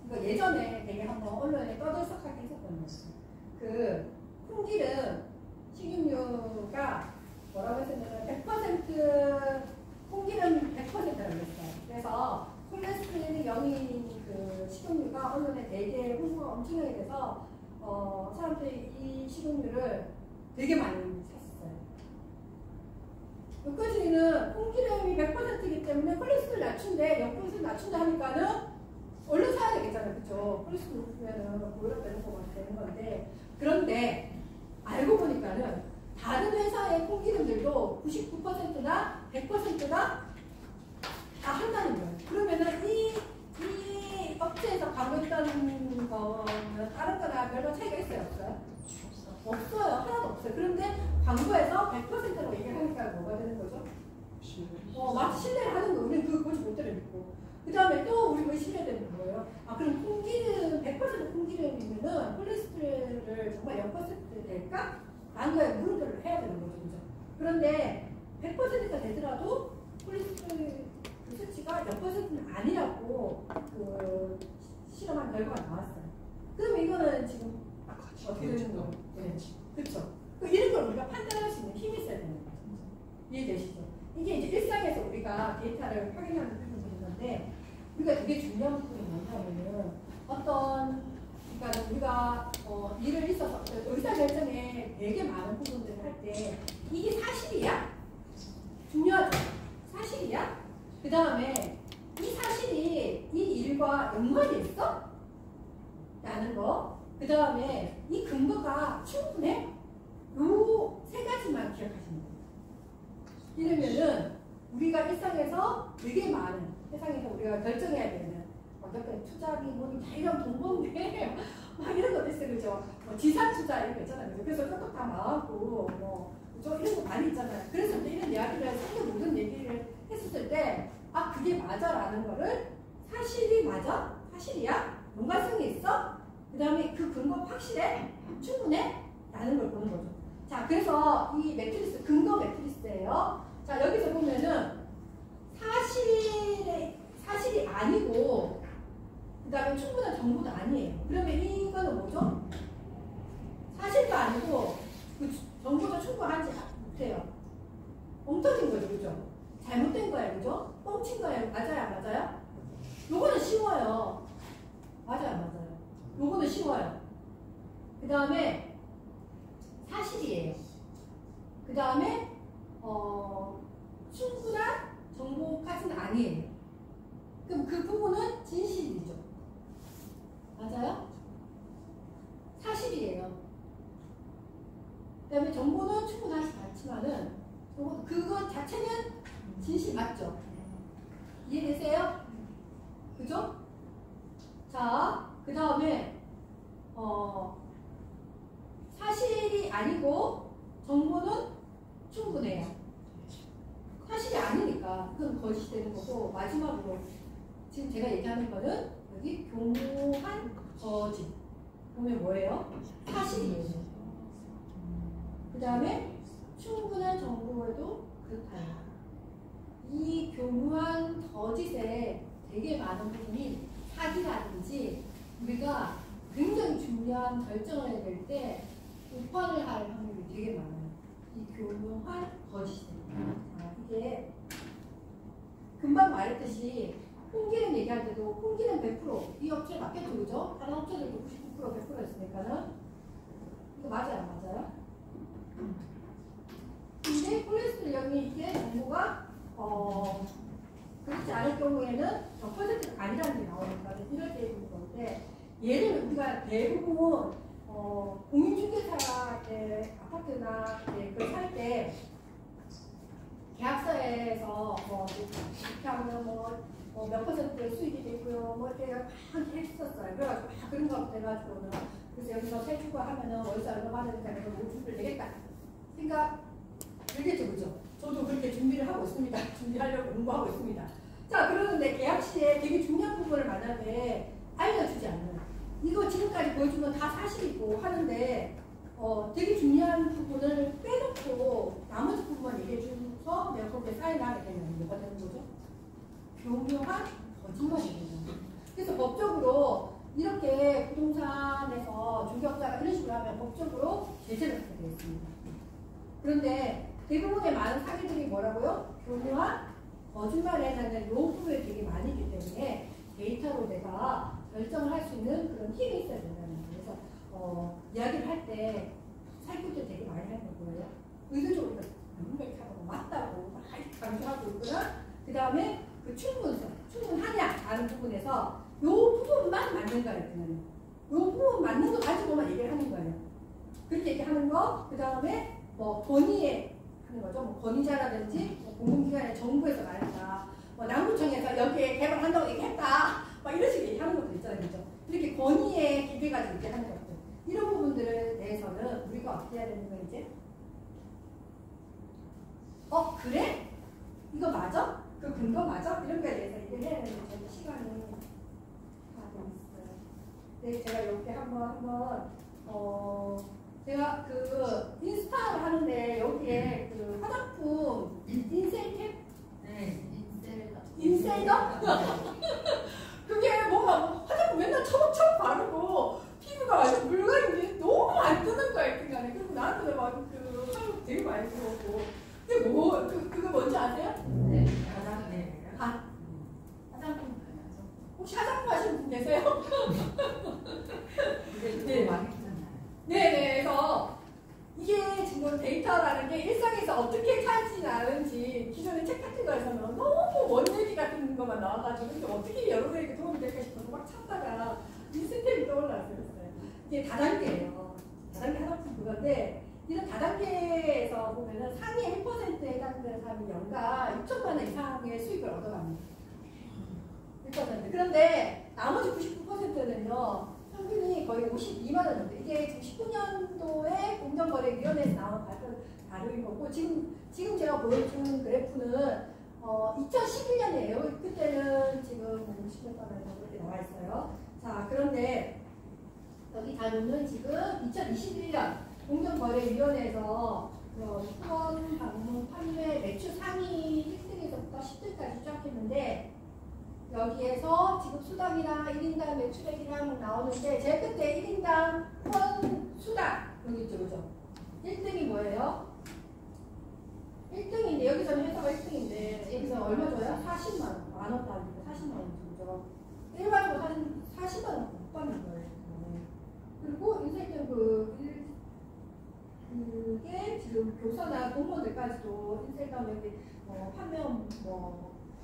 이거 예전에 되게 한번 언론에 떠들썩하게 했었던 거예요. 콩기름 식용유가 뭐라고 했었냐면 100% 콩기름 100%라고 했어요. 그래서 콜레스테린이 0인 그 식용유가 언론에 되게 홍보가 엄청나게 돼서 사람들이 이 식용유를 되게 많이 샀어요. 여기까지는 콩기름이 100%이기 때문에 콜레스테롤 낮춘데 0% 낮춘다 하니까는 얼른 사야 되겠잖아요, 그렇죠? 콜레스테롤 높으면은 고혈압되는 거가 되는 건데 그런데 알고 보니까는 다른 회사의 콩기름들도 99%나 100%나 다 한다는 거예요. 그러면은 이 업체에서 광고했던 거는 다른 거나 별로 차이가 있어요, 없어요? 없어요. 하나도 없어요. 그런데 광고에서 100%라고 얘기하니까 뭐가 되는 거죠? 마치 신뢰를 하는 거예요. 우리는 그거 보지 못해를 믿고. 그 다음에 또 우리 왜 신뢰되는 거예요? 그럼 콩기름, 100% 콩기름이면은 콜레스테롤을 정말 0% 될까? 라는 거에 물음표를 해야 되는 거죠. 그죠? 그런데 100%가 되더라도 콜레스테롤 그 수치가 0%는 아니라고 실험한 결과가 나왔어요. 그러면 이거는 지금 어떻게 되는 거예요? 네. 그렇죠. 이런 걸 우리가 판단할 수 있는 힘이 있어야 되는 거죠. 이해되시죠? 이게 이제 일상에서 우리가 데이터를 확인하는 부분인 건데 우리가 되게 중요한 부분이 뭐냐면은 그러니까 우리가 일을 있어서 의사결정에 되게 많은 부분들을 할 때 이게 사실이야? 중요하죠. 사실이야? 그 다음에 이 사실이 이 일과 연관이 있어? 라는 거. 그 다음에 이 근거가 충분해? 요 세 가지만 기억하시면 돼요. 이러면은 우리가 일상에서 되게 많은 세상에서 우리가 결정해야 되는 어떻게 투자비 뭐니 다 이런 동봉대 막 이런 것도 있어요, 그죠? 지산 투자 이런 거 있잖아요. 그래서 조금 다 망하고 이런 거 많이 있잖아요. 그래서 이런 이야기를 상대 모든 얘기를 했을 때 그게 맞아라는 거를 사실이 맞아? 사실이야? 연관성이 있어? 그 다음에 그 근거 확실해? 충분해? 라는 걸 보는 거죠. 자, 그래서 이 매트리스, 근거 매트리스예요. 자, 여기서 보면은 사실이 아니고 그 다음에 충분한 정보도 아니에요. 그러면 이거는 뭐죠? 사실도 아니고 그 정보도 충분하지 못해요. 엉터진 거죠, 그죠? 잘못된 거예요, 그죠? 뻥친 거예요. 맞아요, 맞아요? 요거는 쉬워요. 맞아요, 맞아요. 요거는 쉬워요. 그 다음에 사실이에요. 그 다음에 충분한 정보까지는 아니에요. 그럼 그 부분은 진실이죠. 맞아요? 사실이에요. 그 다음에 정보 정보는 충분하지 않지만은 그것 자체는 진실 맞죠? 이해되세요? 그죠? 자, 그 다음에 사실이 아니고 정보는 충분해요. 사실이 아니니까 그건 거짓이 되는 거고, 마지막으로 지금 제가 얘기하는 거는 여기 교묘한 거짓. 그러면 뭐예요? 사실이에요. 그 다음에 충분한 정보에도 그렇다요. 이 교묘한 거짓에 되게 많은 부분이 사기라든지 우리가 굉장히 중요한 결정을 해야 될 때 오판을 할 확률이 되게 많아요. 이 교묘한 거짓. 이게 금방 말했듯이 홍기는 얘기할 때도 홍기는 100%, 이 업체에 맞겠죠, 그죠? 다른 업체들도 99%, 100%였으니까는 이거 맞아요, 맞아요? 근데 콜레스테롤이 이게 정보가 그렇지 않을 경우에는 퍼센트가 아니라는 게 나오니까 이럴 때 있는 건데, 예를 우리가 대부분 공인중개사의 아파트나 그걸 살 때 계약서에서 이렇게 하면 몇 퍼센트 수익이 되고요, 제가 막 했었어요. 그래가지고 그런 거 돼가지고는 그래서 여기서 세 주가 하면은 월세 얼마 받으니까 내가 뭐 준비를 되겠다 생각 들겠죠, 그죠? 저도 그렇게 준비를 하고 있습니다. 준비하려고 공부하고 있습니다. 자, 그러는데 계약 시에 되게 중요한 부분을 만약에 알려주지 않는, 이거 지금까지 보여준 건 다 사실이고 하는데 되게 중요한 부분을 빼놓고 나머지 부분만 얘기해줘서 내가 그렇게 사인하게 되면 뭐가 되는 거죠? 교묘한 거짓말이 되는 거예요. 그래서 법적으로 이렇게 부동산에서 중개업자가 이런 식으로 하면 법적으로 제재를 하게 되어 있습니다. 그런데 대부분의 많은 사기들이 뭐라고요? 교묘한 거짓말에 대한 요구에 되게 많이 있기 때문에 데이터로 내가 결정을 할 수 있는 그런 힘이 있어야 된다는 거예요. 그래서 이야기를 할 때 살구들 되게 많이 하는 거예요. 의도적으로 명백하고 맞다고 막 강조하고 있거나, 그 다음에 그 충분하냐라는 부분에서 요 부분만 맞는 거예요. 요 부분 맞는 거 가지고만 얘기를 하는 거예요. 그렇게 얘기하는 거, 그 다음에 건의에 하는 거죠. 건의자라든지 공공기관의 정부에서 말했다, 남구청에서 여기에 개발한다고 얘기했다, 막 이런 식으로 얘기하는 것도 있잖아요, 그죠? 이렇게 건의에 기대가지고 이렇게 하는 것들, 이런 부분들에 대해서는 우리가 어떻게 해야 되는 거예요, 이제? 그래? 이거 맞아? 그 근거 맞아? 이런 거에 대해서 얘기를 해야 되는데 저희 시간이 다 돼 있어요. 네, 제가 이렇게 한번 제가 그 인스타를 하는데 여기에 그 화장품 인셀캡? 네, 인셀더? 그게 뭔가 화장품 맨날 처벅처벅 바르고 피부가 완전 물광인데 너무 안 뜨는 거야, 이렇게. 그리고 나한테 막 그 화장품 되게 많이 들어오고. 그게 그거 뭔지 아세요? 네, 화장품. 혹시 화장품 하시는 분 계세요? 네, 많이 했잖아요. 네네. 그래서 이게 지금 데이터라는 게 일상에서 어떻게 사진하는지 기존의 책 같은 거에서는 너무 먼 얘기 같은 것만 나와가지고 이게 어떻게 여러분에게 도움이 될까 싶어서 막 찾다가 인스템이 떠올랐어요. 이게 다단계예요. 다단계 화장품 그건데, 이런 다단계에서 보면은 상위 1%에 해당되는 사람이 연간 6천만 원 이상의 수익을 얻어갑니다. 1%. 그런데 나머지 99%는요, 평균이 거의 52만 원 정도. 이게 지금 19년도에 공정거래위원회에서 나온 자료인 거고, 지금 제가 보여준 그래프는 2011년이에요. 그때는 지금 60년 동안 이렇게 나와 있어요. 자, 그런데 여기 자료는 지금 2021년 공정거래위원회에서 후원, 방문, 판매, 매출 상위 1등에서부터 10등까지 쫙 했는데, 여기에서 지급 수당이랑 1인당 매출액이랑 나오는데, 제가 그때 1인당 후원 수당 여기 있죠, 그죠? 1등이 뭐예요? 1등인데 여기서는 회사가 1등인데 여기서 얼마 줘요? 40만 원, 만원도 아니고 40만 원 주죠. 일반적으로 40만 원 못 받는 거예요. 그리고 인생점 그게 지금 교사나 공무원들까지도 인생점 여기 판매원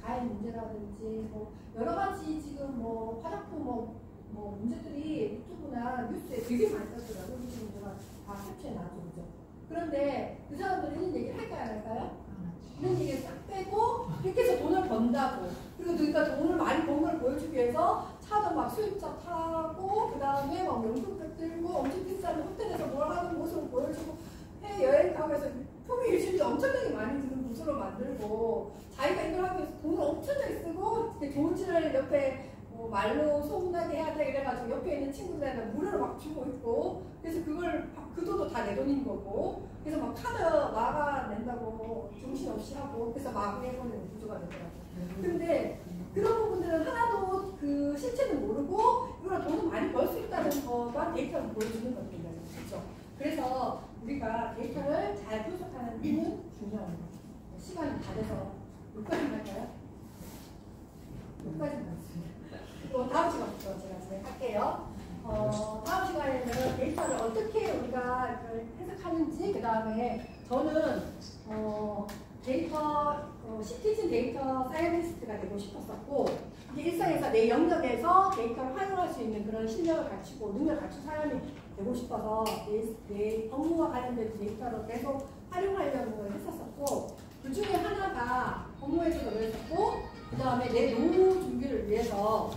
가해 문제라든지 여러 가지 지금 화장품 문제들이 유튜브나 뉴스에 되게 많이 떴더라고요. 지금 제가 다 캡처해 놨죠, 그죠? 그런데 그 사람들은 이런 얘기를 할까요, 안 할까요? 이런 얘기를 싹 빼고 이렇게 해서 돈을 번다고. 그리고 그러니까 돈을 많이 번 걸 보여주기 위해서 차도 막 수입차 타고 그 다음에 막 명품백 들고 엄청 비싼 호텔에서 뭘 하는 모습을 보여주고 해외여행 가고 해서 품위 유실도 엄청나게 많이 드는 부서로 만들고 자기가 이걸 하기 위해서 돈을 엄청나게 쓰고 좋은 집을 옆에 뭐 말로 소문나게 해야 돼 이래가지고 옆에 있는 친구들한테 무료로 막 주고 있고 그래서 그걸 그 돈도 다 내 돈인 거고 그래서 막 카드 막아낸다고 정신없이 하고 그래서 마구해버리는 구조가 되더라고요. 근데 그런 부분들은 하나도 그 실체는 모르고 이걸 돈을 많이 벌 수 있다는 것만 데이터를 보여주는 것들이죠. 그렇죠? 그래서 우리가 데이터를 잘 분석하는 이유는 중요합니다. 시간이 다 돼서 여기까지만 할까요? 여기까지만 하겠습니다. 또 다음 시간부터 제가 진행할게요. 다음 시간에는 데이터를 어떻게 우리가 해석하는지 그 다음에 저는 데이터 시티즌 데이터 사이언티스트가 되고 싶었었고 이제 일상에서 내 영역에서 데이터를 활용할 수 있는 그런 실력을 갖추고 능력을 갖춘 사람이 되고 싶어서 내 업무와 관련된 데이터를 계속 활용하려고 했었었고 그 중에 하나가 업무에서도 그랬었고 그 다음에 내 노후 준비를 위해서